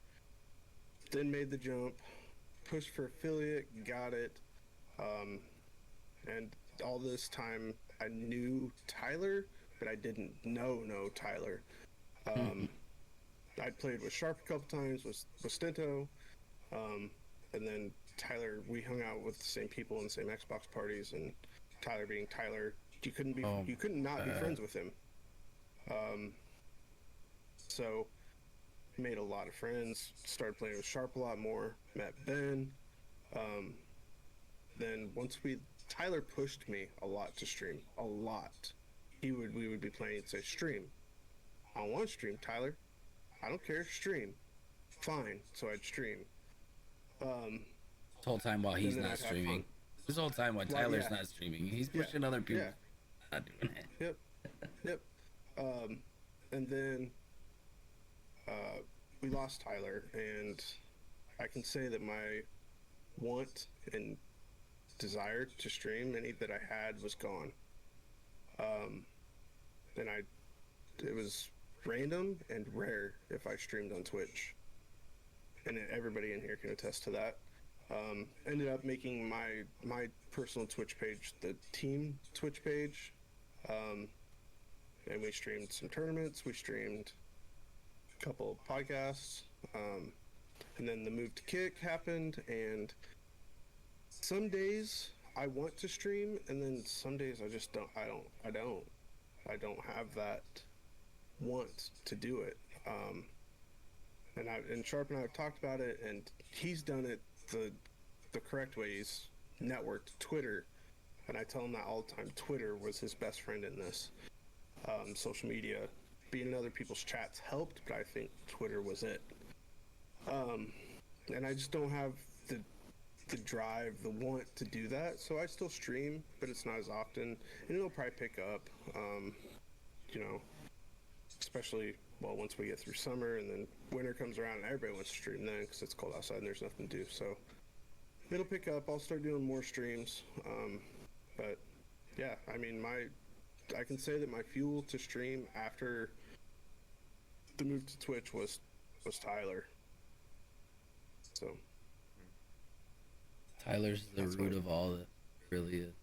Then made the jump, pushed for affiliate, got it. And all this time I knew Tyler, but I didn't know Tyler. I'd played with Sharp a couple times, with Stento, and then Tyler, we hung out with the same people in the same Xbox parties, and Tyler being Tyler, you couldn't not be friends with him. So made a lot of friends, started playing with Sharp a lot more, met Ben. Then Tyler pushed me a lot to stream, a lot. We would be playing and say, stream. I don't want to stream, Tyler. I don't care, stream. Fine, so I'd stream. This whole time while he's then not I'd have streaming. fun. This whole time while Well, Tyler's yeah. not streaming, he's Yeah, pushing other people. yeah. Not doing it. Yep. And then we lost Tyler, and I can say that my want and desire to stream any that I had was gone. And it was random and rare if I streamed on Twitch, and everybody in here can attest to that. Ended up making my personal Twitch page the team Twitch page, and we streamed some tournaments. We streamed a couple of podcasts, and then the move to Kick happened. And some days I want to stream, and then some days I just don't. I don't have that want to do it. And Sharp and I have talked about it, and he's done it the correct way. He's networked Twitter, and I tell him that all the time. Twitter was his best friend in this. Social media, being in other people's chats helped, but I think Twitter was it. And I just don't have the drive, the want to do that, so I still stream, but it's not as often, and it'll probably pick up, especially, once we get through summer, and then winter comes around, and everybody wants to stream then, because it's cold outside and there's nothing to do, so it'll pick up. I'll start doing more streams, but yeah, I mean, I can say that my fuel to stream after the move to Twitch was Tyler. So Tyler's the That's root what- of all that, really is.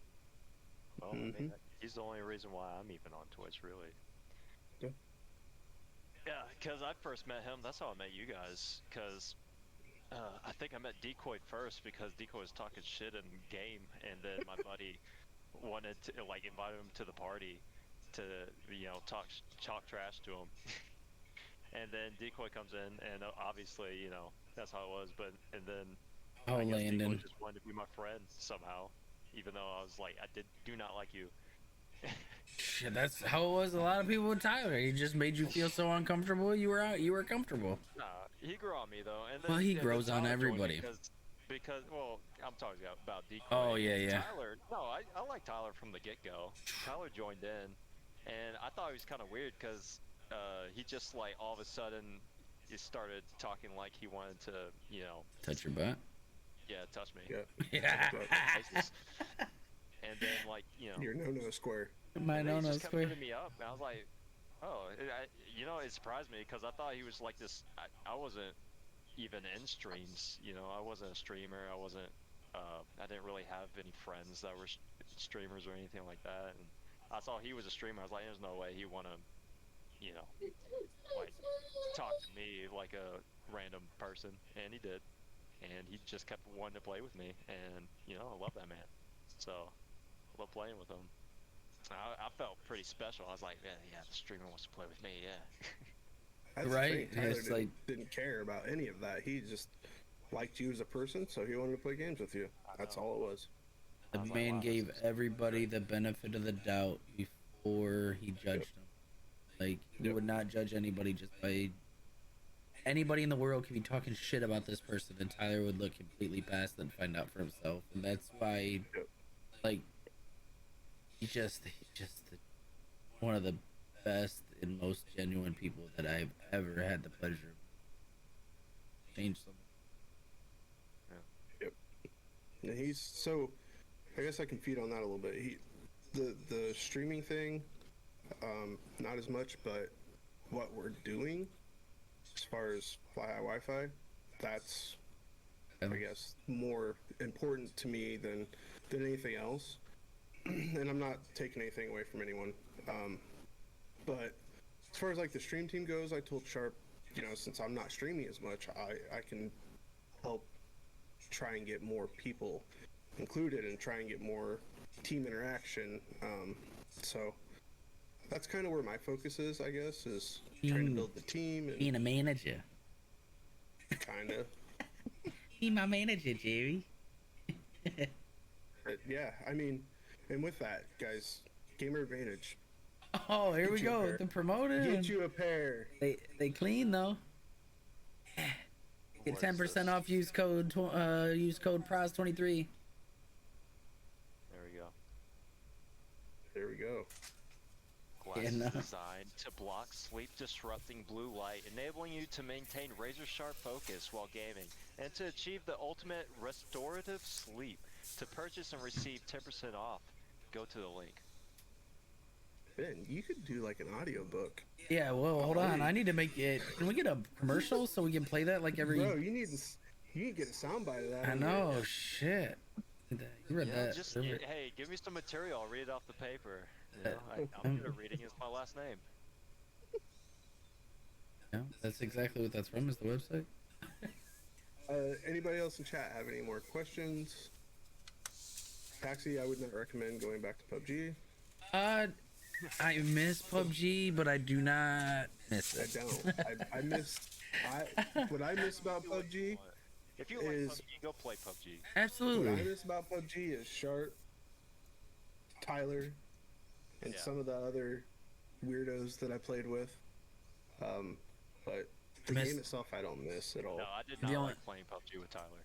Well, I mean, he's the only reason why I'm even on Twitch, really. Yeah. Yeah, because I first met him. That's how I met you guys. Because I think I met Decoy first because Decoy was talking shit in game, and then my buddy wanted to invite him to the party to talk trash to him. And then Decoy comes in, and obviously that's how it was. And then Oh, I guess Decoy Landon. just wanted to be my friend somehow, even though I was like, do not like you. Shit, that's how it was. A lot of people with Tyler. He just made you feel so uncomfortable. You were comfortable. Nah, he grew on me though, and then, Well, he and then grows on Tyler joined everybody. Because I'm talking about Decoy. Oh, yeah. Tyler, no, I like Tyler from the get go. Tyler joined in, and I thought he was kind of weird because he just all of a sudden he started talking like he wanted to Touch your butt. touch me. Yeah. Places. And then You're no square. My and then he no just kept square. hitting me up, and I was like, oh, it surprised me because I thought he was like this. I wasn't even in streams, I wasn't a streamer. I wasn't. I didn't really have any friends that were streamers or anything like that. And I saw he was a streamer. I was like, there's no way he wanna, talk to me like a random person, and he did. And he just kept wanting to play with me, and I love that man. So I love playing with him. I felt pretty special. I was like, yeah, the streamer wants to play with me, yeah. That's the Right, thing. Tyler it's didn't care about any of that. He just liked you as a person, so he wanted to play games with you. That's all it was. The I was like, man wow, gave this is everybody the benefit of the doubt before he judged them. Like, he would not judge anybody just by... Anybody in the world could be talking shit about this person, and Tyler would look completely past and find out for himself. And that's why, he's just one of the best and most genuine people that I've ever had the pleasure of. Changed so much. And he's so. I guess I can feed on that a little bit. The streaming thing, not as much, but what we're doing as far as Fly High Wi-Fi, that's I guess more important to me than anything else. And I'm not taking anything away from anyone. But as far as the stream team goes, I told Sharp, since I'm not streaming as much, I can help try and get more people included and try and get more team interaction. So that's kind of where my focus is, I guess, is trying to build the team and Being a manager. kind of. Be my manager, Jerry. Yeah, I mean, and with that, guys, Gamer Advantage. Oh, here we Get you a go. pair. The promoter. Get you a pair. They clean though. Get What 10% is off. Use code PROS23. There we go. There we go. Glasses no. designed to block sleep-disrupting blue light, enabling you to maintain razor-sharp focus while gaming, and to achieve the ultimate restorative sleep. To purchase and receive 10% off, go to the link. Ben, you could do like an audiobook. Yeah. Well, hold on. I need to make it. Can we get a commercial so we can play that like every? Bro, you need to get a soundbite of that. I on know. your- Shit. You read Yeah, that. just Remember- hey, give me some material. I'll read it off the paper. You know, I'm good at reading. It's my last name. Yeah, that's exactly what that's from. Is the website? Anybody else in chat have any more questions? Taxi, I would not recommend going back to PUBG. I miss PUBG, but I do not miss I it. don't. What I miss about PUBG, If you like Is- PUBG, go play PUBG. what I Absolutely. miss about PUBG is Sharp, Tyler, and Yeah. some of the other weirdos that I played with. But the Miss- game itself, I don't miss at all. No, I did The not only- like playing PUBG with Tyler.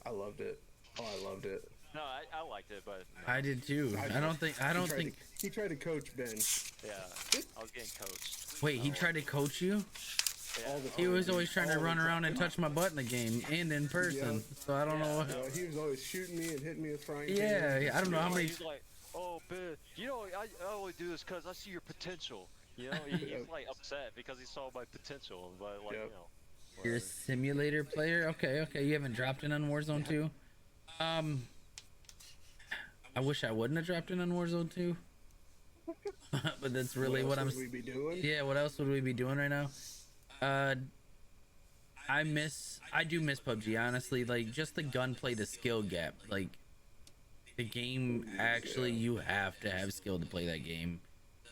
I loved it. Oh, I loved it. No, I liked it, but no. I did too. I don't think. He tried to coach Ben. Yeah, I was getting coached. Wait, he tried to coach you? Yeah, All the He was always trying to all the run time. around and touch my butt in the game and in person. Yeah. So I don't know what. Yeah, he was always shooting me and hitting me with frying Yeah, pans. yeah, I don't know how many. He's like, oh, Ben, you know, I only do this because I see your potential. You know, he's like upset because he saw my potential, but like, Yep. you know. You're a whatever. simulator player? Okay. You haven't dropped in on Warzone 2? I wish I wouldn't have dropped in on Warzone 2. But that's really what I'm. else would we be doing? Yeah, what else would we be doing right now? I do miss PUBG, honestly. Like, just the gunplay, the skill gap. Like, the game, actually, you have to have skill to play that game.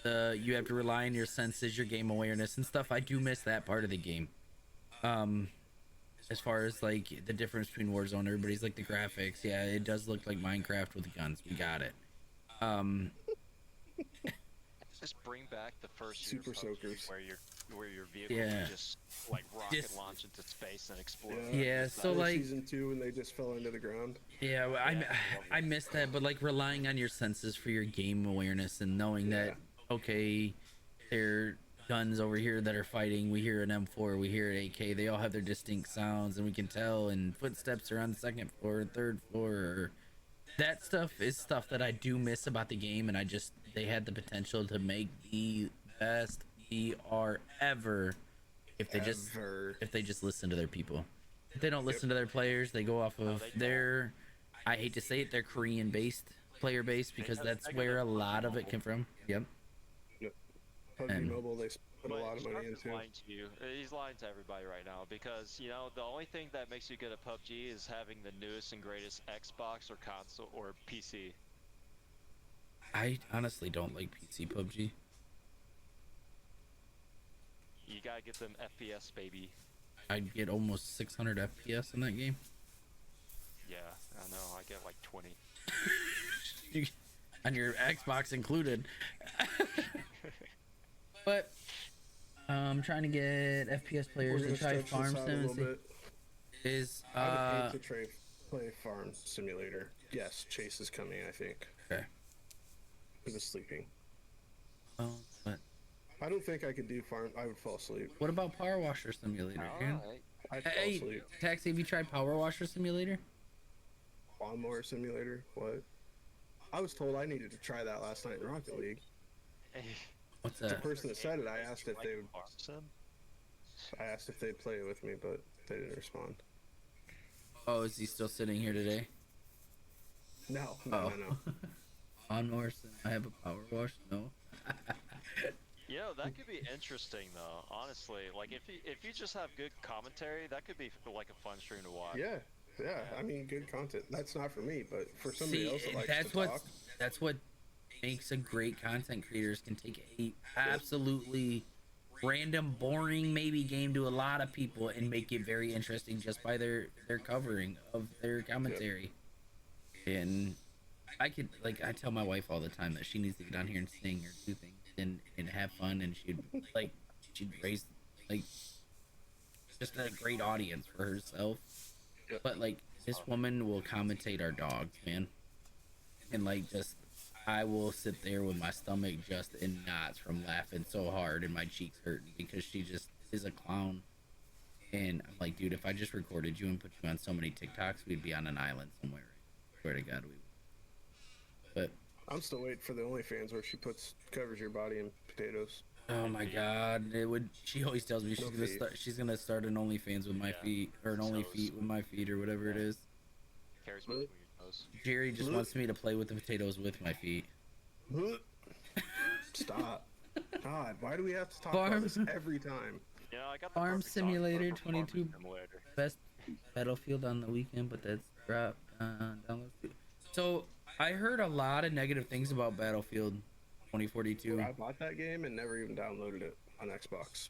You have to rely on your senses, your game awareness and stuff. I do miss that part of the game. As far as, like, the difference between Warzone, everybody's like, the graphics. Yeah, it does look like Minecraft with guns. We got it. Just bring back the first Super year PUBG soakers. where your vehicle Yeah. can just like rocket Just- launch into space and explode. Yeah, so, Or like- season 2 when they just fell into the ground. Yeah, well, I miss that, but like relying on your senses for your game awareness and knowing that okay, there are guns over here that are fighting. We hear an M4, we hear an AK. They all have their distinct sounds, and we can tell. And footsteps are on the second floor, third floor. That stuff is stuff that I do miss about the game, and they had the potential to make the best VR ever if they just listen to their people. If they don't listen to their players, they go off of their, I hate to say it, their Korean based player base, because that's where a lot of it came from. Yep. PUBG And- Mobile, they put a But lot of money Sharp is into. lying to you. He's lying to everybody right now because you know the only thing that makes you good at PUBG is having the newest and greatest Xbox or console or PC. I honestly don't like PC PUBG. You gotta get them FPS, baby. I'd get almost 600 FPS in that game. Yeah, I know. I get like 20. On your Xbox included. But I'm trying to get FPS We're players gonna to try stretch Farm this out a Sim and little see. bit. Is I would hate to play Farm Simulator. Yes, Chase is coming, I think. okay. He was sleeping. Oh, but I don't think I could do Farm. I would fall asleep. what about Power Washer Simulator? Aaron? Alright. I'd fall Hey, asleep. Taxi, have you tried Power Washer Simulator? Lawnmower Simulator? What? I was told I needed to try that last night in Rocket League. What's The that? person that said it, I asked if they would. Farm Sim? I asked if they'd play it with me, but they didn't respond. Oh, is he still sitting here today? No, Oh. no. Lawnmower Sim. I have a Power Wash? No. You know, that could be interesting though. Honestly, like if you just have good commentary, that could be like a fun stream to watch. Yeah, Yeah, I mean, good content. That's not for me, but for somebody See, else that likes that's to what talk, that's what makes a great content creators can take a absolutely random, boring maybe game to a lot of people and make it very interesting just by their covering of their yep. commentary. And I could like I tell my wife all the time that she needs to get on here and sing or do things and have fun, and like she'd raise like just a great audience for herself. Yep. But like this woman will commentate our dogs, man, and like just I will sit there with my stomach just in knots from laughing so hard and my cheeks hurting because she just is a clown. And I'm like, dude, if I just recorded you and put you on so many TikToks, we'd be on an island somewhere. I swear to God, we would. But I'm still waiting for the OnlyFans where she covers your body in potatoes. oh my God, it would. She always tells me she's gonna start an OnlyFans with my feet or an Only Feet with my feet or whatever it is. Carries Really? between your toes. Jerry just wants me to play with the potatoes with my feet. Stop. God, why do we have to talk Farm- about this every time? You know, I got the Farm perfect song Simulator for Farming 22 Simulator. best Battlefield on the weekend, but that's dropped downloads too. So I heard a lot of negative things about Battlefield 2042. I bought that game and never even downloaded it on Xbox.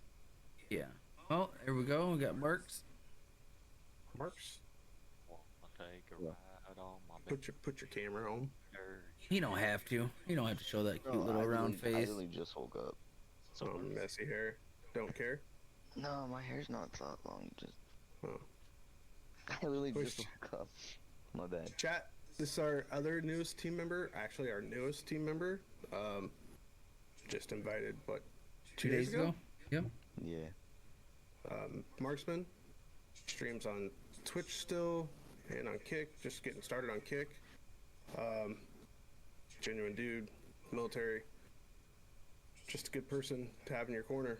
Yeah. Well, there we go. We got Mercs. Marks, Wanna take a ride on my put your camera on. bitter. He don't have to. He don't have to show that cute little round I face. literally just woke up. So messy hair. Don't care. No, my hair's not that long. Just Oh. I literally Wish- just woke up. My bad. Chat. This is our other newest team member. Actually, our newest team member. Just invited. What? 2 days ago. Yep. Yeah. Marksman streams on Twitch still and on Kick. Just getting started on Kick. Genuine dude, military. Just a good person to have in your corner.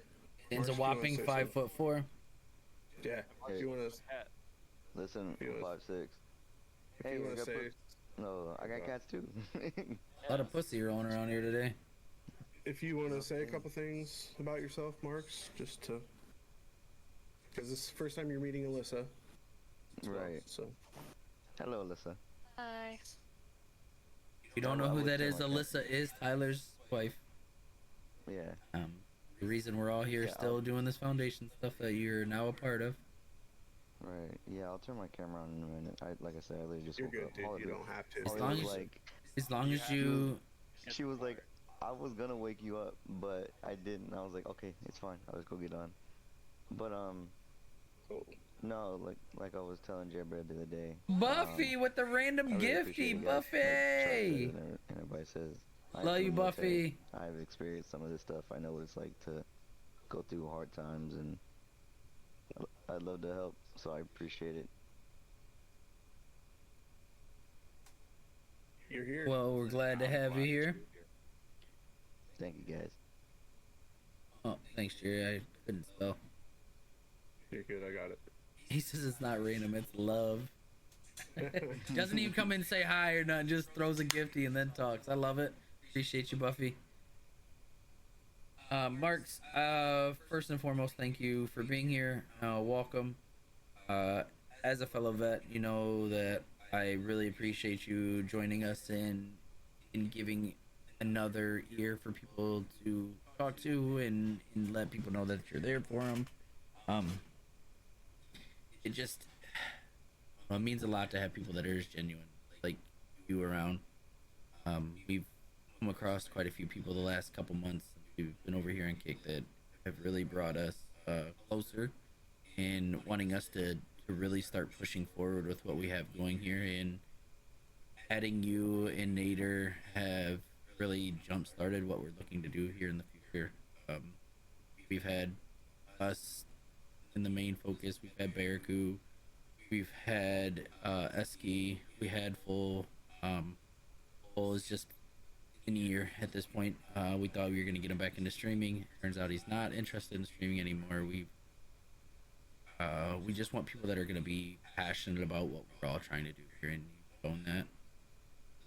It's a Marks, if you wanna whopping say 5'4". Yeah. If you want to, Cat. Listen, Feel it. 5'6". if Hey, you I want to got say, No, I got cats too. A lot of pussy rolling around here today. if you want to say a couple things about yourself, Marks, just to, because this is the first time you're meeting Alyssa. as well, Right. So Hello, Alyssa. Hi. If you don't know I who would that say is, like Alyssa is Tyler's wife. Yeah. The reason we're all here Yeah, still doing this foundation stuff that you're now a part of. Right. Yeah, I'll turn my camera on in a minute. Like I said, I literally just you're woke good, up. dude. Holly You was- don't have to. As Holly long was as- like, As long as you she was like, I was gonna wake you up, but I didn't. I was like, okay, it's fine. I'll just go get on. But Oh. no, like I was telling Jared the other day. Buffy with the I random really gifty, appreciate you guys, Buffy. like, and everybody says, Love you, from the military, Buffy. I've experienced some of this stuff. I know what it's like to go through hard times, and I'd love to help. So I appreciate it. You're here. Well, we're glad to have you here. Thank you guys. Oh, thanks, Jerry. I couldn't spell. You're good. I got it. He says it's not random, it's love. Doesn't even come in and say hi or nothing, just throws a gifty and then talks. I love it. Appreciate you, Buffy. Marks, first and foremost, thank you for being here. Welcome. As a fellow vet, you know that I really appreciate you joining us in giving another ear for people to talk to and let people know that you're there for them. It just it means a lot to have people that are as genuine like you around. We've come across quite a few people the last couple months since we've been over here in Kick that have really brought us closer and wanting us to really start pushing forward with what we have going here. And adding you and Nader have really jump started what we're looking to do here in the future. We've had us in the main focus. We've had Baraku, we've had Eski, we had Full. Full is just an year at this point. We thought we were gonna get him back into streaming. Turns out he's not interested in streaming anymore. We just want people that are gonna be passionate about what we're all trying to do here, and you've shown that.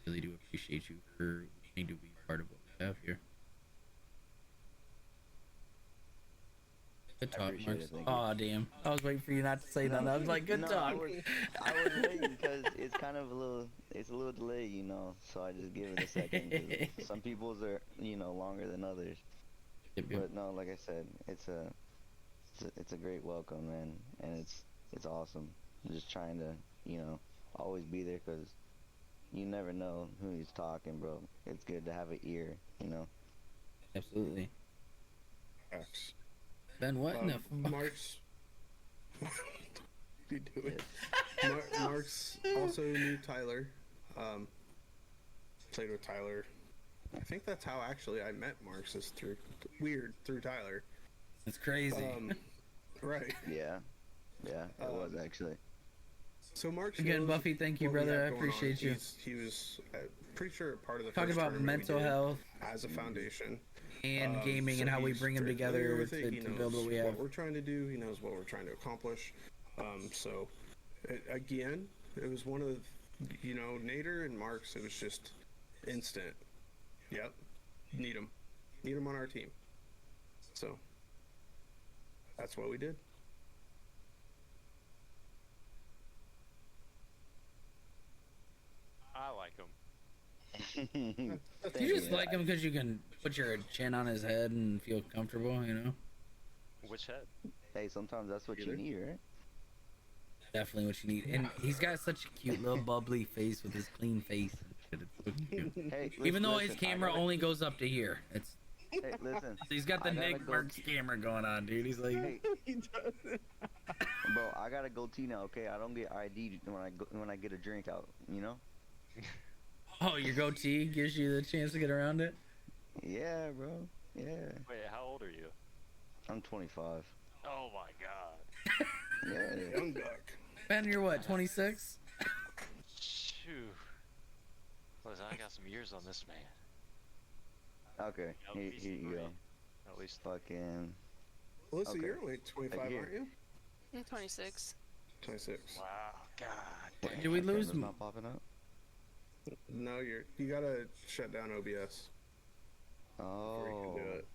Really do appreciate you for wanting to be part of what we have here. Good talk, Appreciate appreciate it. Thank you. Oh damn! I was waiting for you not to say nothing. I was like, good No, talk. I was waiting because it's kind of it's a little delayed, you know. So I just give it a second. 'Cause some people's are, you know, longer than others. Yep, yep. But no, like I said, it's a great welcome, man, and it's awesome. I'm just trying to, you know, always be there because you never know who's talking, bro. It's good to have an ear, you know. Absolutely. Facts. Ben, what in the fuck? Mark's. What are you doing? Mark's also knew Tyler. Played with Tyler. I think that's how actually I met Mark's, is through Tyler. It's crazy. Right. Yeah, it was actually. So Mark's Again, knows Buffy, thank you, what we brother. have I going on. appreciate you. He was pretty sure part of the Talking first about tournament we mental did health as a foundation. and gaming So and how we he's bring them very familiar together with it. He to build knows what we have. what we're trying to do. He knows what we're trying to accomplish. Again, it was one of, you know, Nader and Mark's. It was just instant. Yep, need him on our team. So that's what we did. I like him. Thank You just man. like him because you can put your chin on his head and feel comfortable, you know? Which head? Hey, sometimes that's what you Either. need, right? Definitely what you need. And he's got such a cute little bubbly face with his clean face and shit. It's so cute. Hey, Even though listen, his camera only goes up to here. It's Hey, listen, he's got the I gotta Nick go- Marks camera going on, dude. He's like, hey, bro, I got a goatee now. Okay, I don't get ID when I get a drink out. You know? oh, your goatee gives you the chance to get around it. Yeah, bro. Yeah. Wait, how old are you? I'm 25. Oh my god. Yeah. Young duck. Ben, you're what, 26? Shoo. Listen, I got some years on this man. Okay. At Here least you go. three. At least Fucking. Melissa, Okay. you're only 25, Here. aren't you? I'm 26. 26. wow. God. Did we My lose? camera's not popping up. No, you gotta shut down OBS before you Oh. can do it.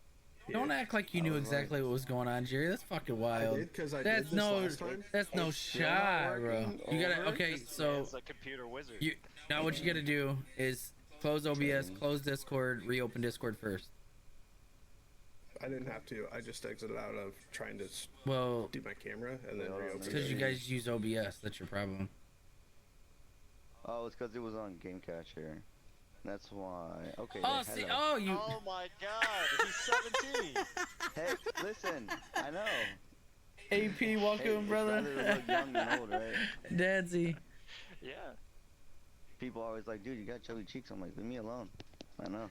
Don't act like you knew I was exactly what was going on, Jerry. That's fucking I wild. did because I That's did this no, last time. that's no It's still not shot, bro. working? You gotta Over? okay. This So man's a computer wizard. you now what you gotta do is close OBS, close Discord, reopen Discord first. I didn't have to. I just exited out of trying to Well, do my camera and then Hold on, reopen because it. you guys use OBS, that's your problem. Oh, it's because it was on Game Catcher. That's why. Okay. Oh, then, see, hello. oh, you. Oh my god, he's 17. Hey, listen. I know. AP, Hey, welcome, it's brother. rather to look young than old, right? Dadsy. Yeah. People always like, dude, you got chubby cheeks. I'm like, leave me alone. I know.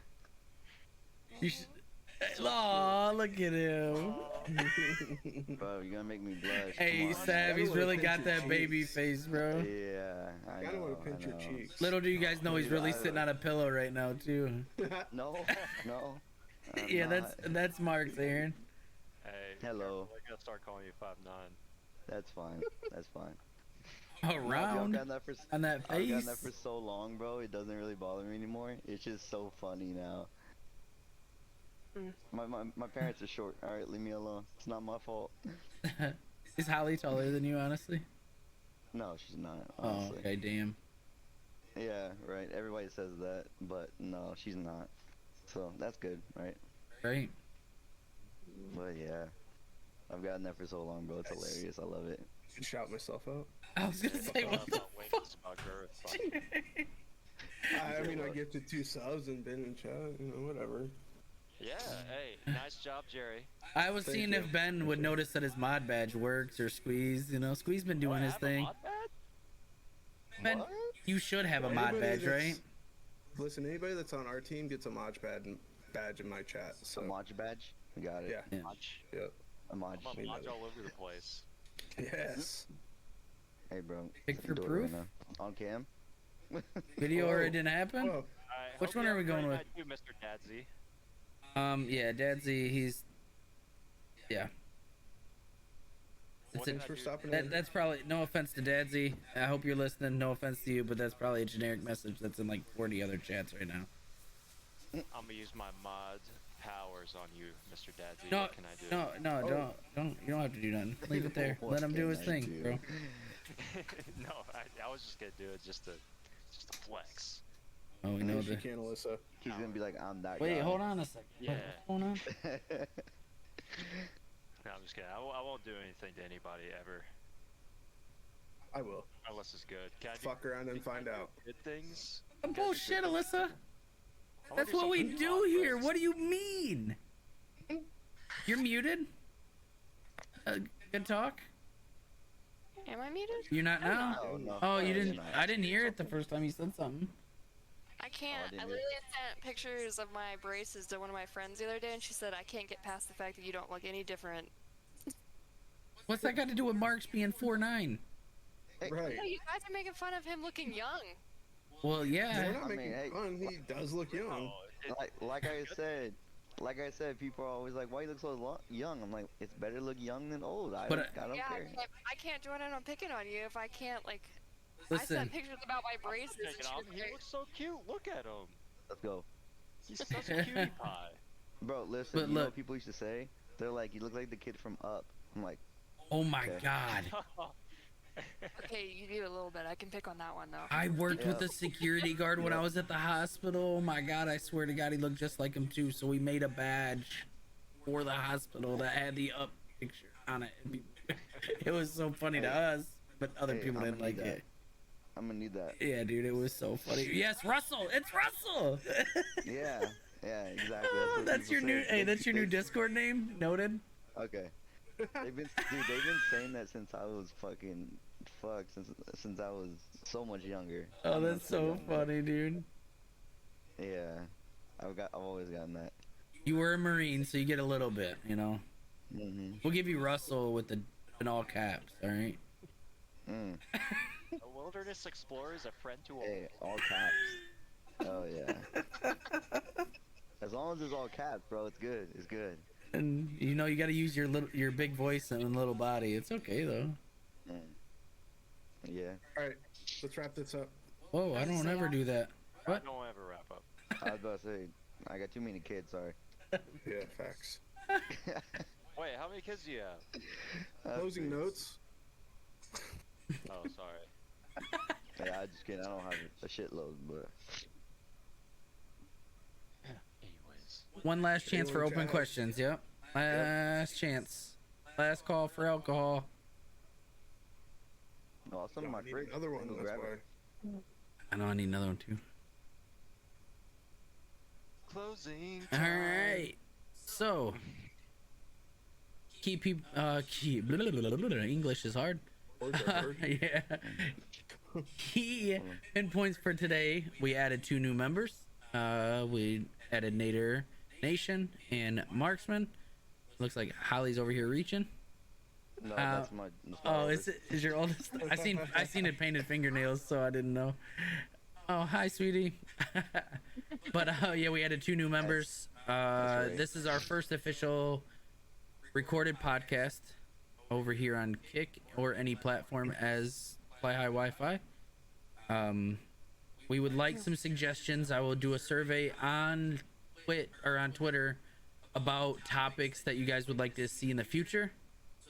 You should. Aw, look at him. Bro, you're gonna make me blush. Hey, Come on. Sav, he's I don't really wanna got pinch your that baby cheeks. face, bro. Yeah, I I know. don't want to pinch I your know. cheeks. Little do you guys know he's Dude, really I- sitting on a pillow right now, too. No, no. I'm Yeah, not. that's Mark's, Aaron. Hey. Hello. I gotta start calling you 5'9". That's fine. That's fine. I've Around gotten that for on that I've gotten that face. for so long, bro. It doesn't really bother me anymore. It's just so funny now. Mm. My parents are short. All right, leave me alone. It's not my fault. Is Holly taller than you, honestly? No, she's not. Oh, Honestly. okay, damn. Yeah, right. Everybody says that, but no, she's not. So that's good, right? Right? But yeah, I've gotten that for so long, bro. It's Nice. hilarious. I love it. Shout myself out. I was gonna say, what the About weight, it's about girth. Fuck. I mean, I gifted 2 subs and been in chat, you know, whatever. Yeah, hey, nice job, Jerry. I was Thank seeing you. if Ben would notice that his mod badge works or Squeeze. You know, Squeeze been doing Oh, I his have a thing. mod badge? Ben, What? you should have a mod Anybody badge, that's- right? Listen, anybody that's on our team gets a Mod badge in my chat. A So Maj badge? Got it. yeah, Yeah. Watch. yep, A Maj. I'm Me a watch neither. all over the place. yes. Hey, bro. Pick for do it proof? Right now. On cam? Video or it didn't happen? Oh, I Which hope one you are we have a going great with? night too, Mr. Dadsy. Yeah, Dadsy, he's. Yeah. What It's did a, thanks for do? stopping that, in. that's probably no offense to Dadsy. I hope you're listening. No offense to you, but that's probably a generic message that's in like 40 other chats right now. I'm gonna use my mod powers on you, Mr. Dadzy. No, What can I do? no, don't. You don't have to do nothing. Leave it there. What Let him do can his I thing, do? bro. No, I was just gonna do it just to flex. Oh, we know Yes, you the. can, Alyssa. He's gonna be like, I'm that Wait, guy. hold on a second. Yeah. What's going on? No, I'm just kidding. I won't do anything to anybody ever, I will. unless it's good. Can I do Fuck around and find out. good things? Bullshit, Alyssa. I wanna That's do what we something do fun here. first. What do you mean? You're muted. Good talk. Am I muted? You're not now. Oh, no. Oh, you No, didn't. you're not. I didn't hear it the first time you said something. I can't. didn't I hear. literally sent pictures of my braces to one of my friends the other day, and she said I can't get past the fact that you don't look any different. What's that got to do with Marks being 4'9"? Right. No, you guys are making fun of him looking young. Well, We're yeah. not I mean, making hey. fun. He does look young. Oh, like I said, people are always like, why you look so young? I'm like, it's better to look young than old. I But, don't Yeah, care. I can't join in on picking on you if I can't, like. I Listen, sent pictures about my braces, and Take it she off. was He like, looks so cute. Look at him. Let's go. He's such a cutie pie. Bro, listen, But you know look- what people used to say? They're like, you look like the kid from Up. I'm like, oh my Okay. God. okay, you do a little bit. I can pick on that one, though. I worked with Yeah. a security guard when I was at the hospital. Oh my God, I swear to God, he looked just like him too. So we made a badge for the hospital that had the up picture on it. It was so funny to us, but other Hey, people I'm didn't gonna like need it. I'm gonna need that. Yeah, dude, it was so funny. Yes, Russell, it's Russell. Yeah, exactly. Oh, what that's people your new. say. Hey, that's your new Discord name. Noted. Okay. They've been saying that since I was since I was so much younger. Oh, I'm not that's so young, but funny, dude. Yeah, I've always gotten that. You were a Marine, so you get a little bit, you know. Mhm. We'll give you Russell with the in all caps. All right. Mm. A wilderness explorer is a friend to all. Hey, all caps. Oh yeah. As long as it's all caps, bro, it's good. It's good. And you know you got to use your big voice and little body. It's okay though. Mm. Yeah. All right, let's wrap this up. Whoa, I don't ever do that. I What? don't ever wrap up. I was about to say, I got too many kids. Sorry. Yeah, facts. Wait, how many kids do you have? Closing notes. Oh, sorry. Yeah, I just kidding. I don't have a shitload, but Anyways. One last chance for Anyone open chat? questions. Yep. Last chance. Last call for alcohol. no, some Yeah, of my I need fridge. another one. Go That's grab why. it. I know I need another one too. Closing All time. right. So, keep English is hard. Words are hard. Yeah. Key pinpoints for today. We added 2 new members. We added Nader Nation and Marksman. Looks like Holly's over here reaching. No, that's my. Oh, is your oldest? I seen it painted fingernails, so I didn't know. Oh, hi, sweetie. But yeah, we added 2 new members. right. This is our first official recorded podcast over here on Kick or any platform as Fly High Wi-Fi. We would like some suggestions. I will do a survey on Twitter about topics that you guys would like to see in the future,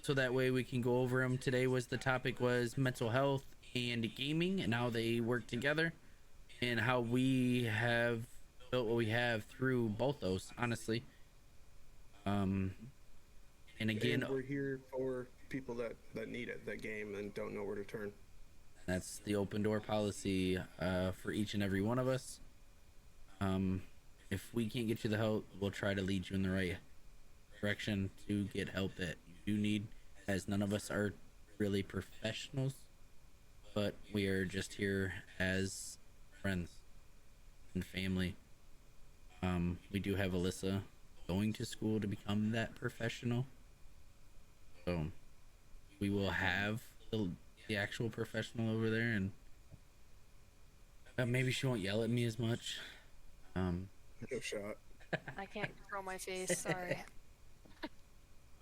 so that way we can go over them. Today the topic was mental health and gaming and how they work together, and how we have built what we have through both those, honestly. And again, And we're here for people that need it, that game, and don't know where to turn. that's the open door policy for each and every one of us. If we can't get you the help, we'll try to lead you in the right direction to get help that you do need, as none of us are really professionals, but we are just here as friends and family. We do have Alyssa going to school to become that professional, so we will have the actual professional over there, and maybe she won't yell at me as much. No shot. I can't control my face. Sorry.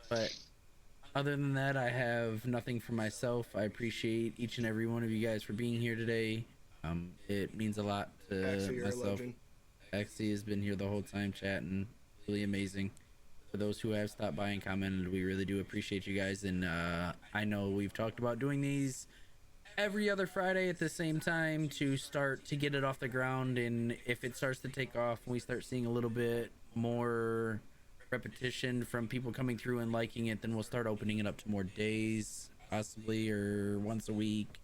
But other than that, I have nothing for myself. I appreciate each and every one of you guys for being here today. It means a lot to Actually, you're a myself. legend. Axie has been here the whole time chatting. Really amazing. For those who have stopped by and commented, we really do appreciate you guys. And I know we've talked about doing these every other Friday at the same time to start to get it off the ground. And if it starts to take off and we start seeing a little bit more repetition from people coming through and liking it, then we'll start opening it up to more days, possibly, or once a week.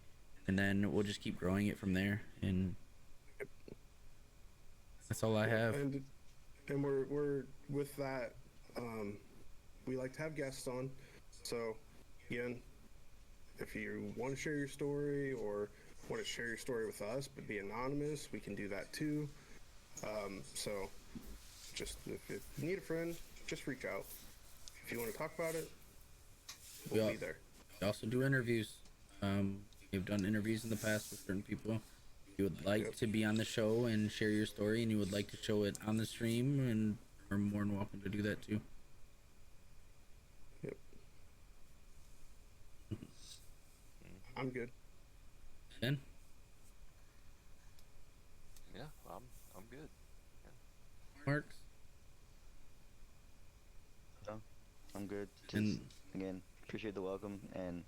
And then we'll just keep growing it from there. And that's all I have. And we're with that. We like to have guests on. So, again, if you want to share your story or want to share your story with us but be anonymous, we can do that too. So, just if you need a friend, just reach out. If you want to talk about it, we'll be there. We also do interviews. We've done interviews in the past with certain people. If you would like to be on the show and share your story, and you would like to show it on the stream, and are more than welcome to do that too. Yep. I'm good. Ben? Yeah, I'm good. Marks? No, I'm good. Just, And again, appreciate the welcome, and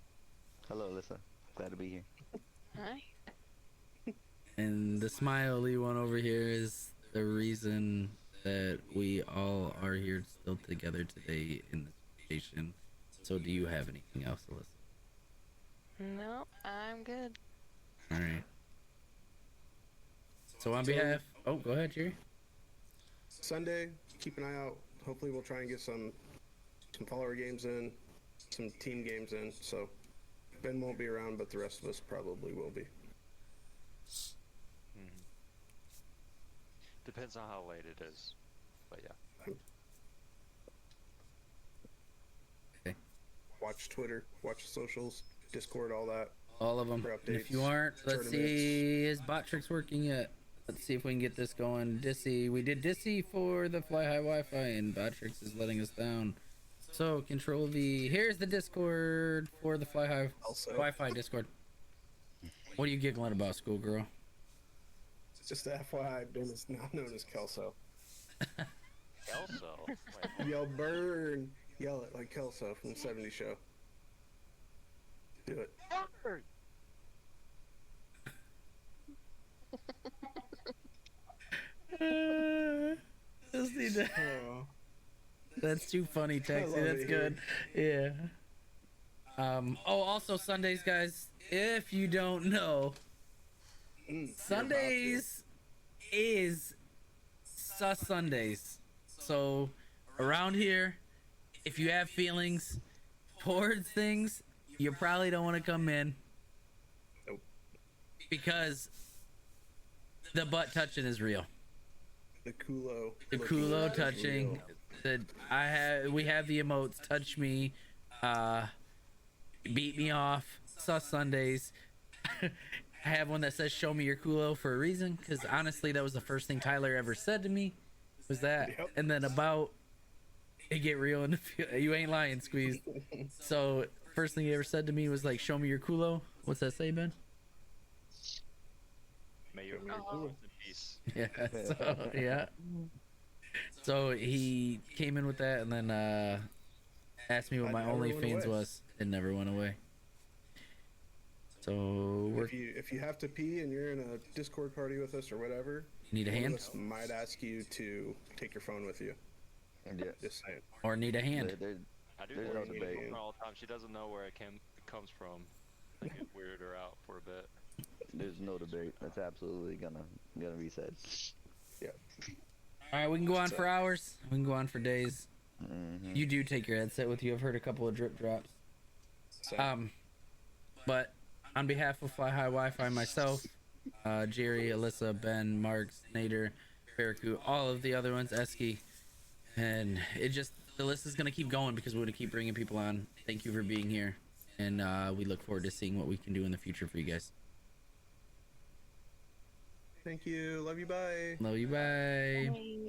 hello, Alyssa. Glad to be here. Hi. And the smiley one over here is the reason that we all are here still together today in this station. So do you have anything else, Alyssa? No, I'm good. All right. So on behalf... Oh, go ahead, Jerry. Sunday, keep an eye out. Hopefully we'll try and get some follower games in, some team games in. So Ben won't be around, but the rest of us probably will be. Depends on how late it is, but yeah. Okay. Watch Twitter, watch socials, Discord, all that. All of them. For And if updates, you aren't, let's tournaments. see, is bot tricks working yet? Let's see if we can get this going. Dissy, we did Dissy for the Fly High Wi-Fi, and bot tricks is letting us down. So Control V. Here's the Discord for the Fly High Also. Wi-Fi Discord. What are you giggling about, schoolgirl? Just FYI, Ben is now known as Kelso. Kelso? Wait, Yell burn! Yell it like Kelso from the 70s show. Do it. Just need to... Oh. That's too funny, Texie. love That's it good. Yeah. Oh, also Sundays, guys. If you don't know, Sundays is Sus Sundays. So around here, if you have feelings towards things, you probably don't want to come in. Nope. Because the butt touching is real. The culo. The looking culo is touching. real. We have the emotes. Touch me. Beat me off. Sus Sundays. I have one that says "Show me your culo" for a reason, because honestly, that was the first thing Tyler ever said to me. Was that? Yep. And then about it get real and you ain't lying, Squeeze. So first thing he ever said to me was like, "Show me your culo." What's that say, Ben? may your Oh. rest in peace. Yeah. So yeah. So he came in with that and then asked me what I my never went OnlyFans away. was. It never went away. So we're If you have to pee and you're in a Discord party with us or whatever, need a one of hand us might ask you to take your phone with you. And yeah, Just saying. or need a hand. I do There's think no she debate. gets all the time. She doesn't know where it comes from. I think it weirded her out for a bit. there's no debate. That's absolutely gonna be said. All right, we can go on for hours. We can go on for days. Mm-hmm. You do take your headset with you. I've heard a couple of drip drops. So, But on behalf of Fly High Wi-Fi, myself, Jerry, Alyssa, Ben, Marks, Nader, Barracuda, all of the other ones, Esky, and the list is gonna keep going because we're gonna keep bringing people on. Thank you for being here, and we look forward to seeing what we can do in the future for you guys. thank you. Love you. Bye. Love you. Bye. Bye.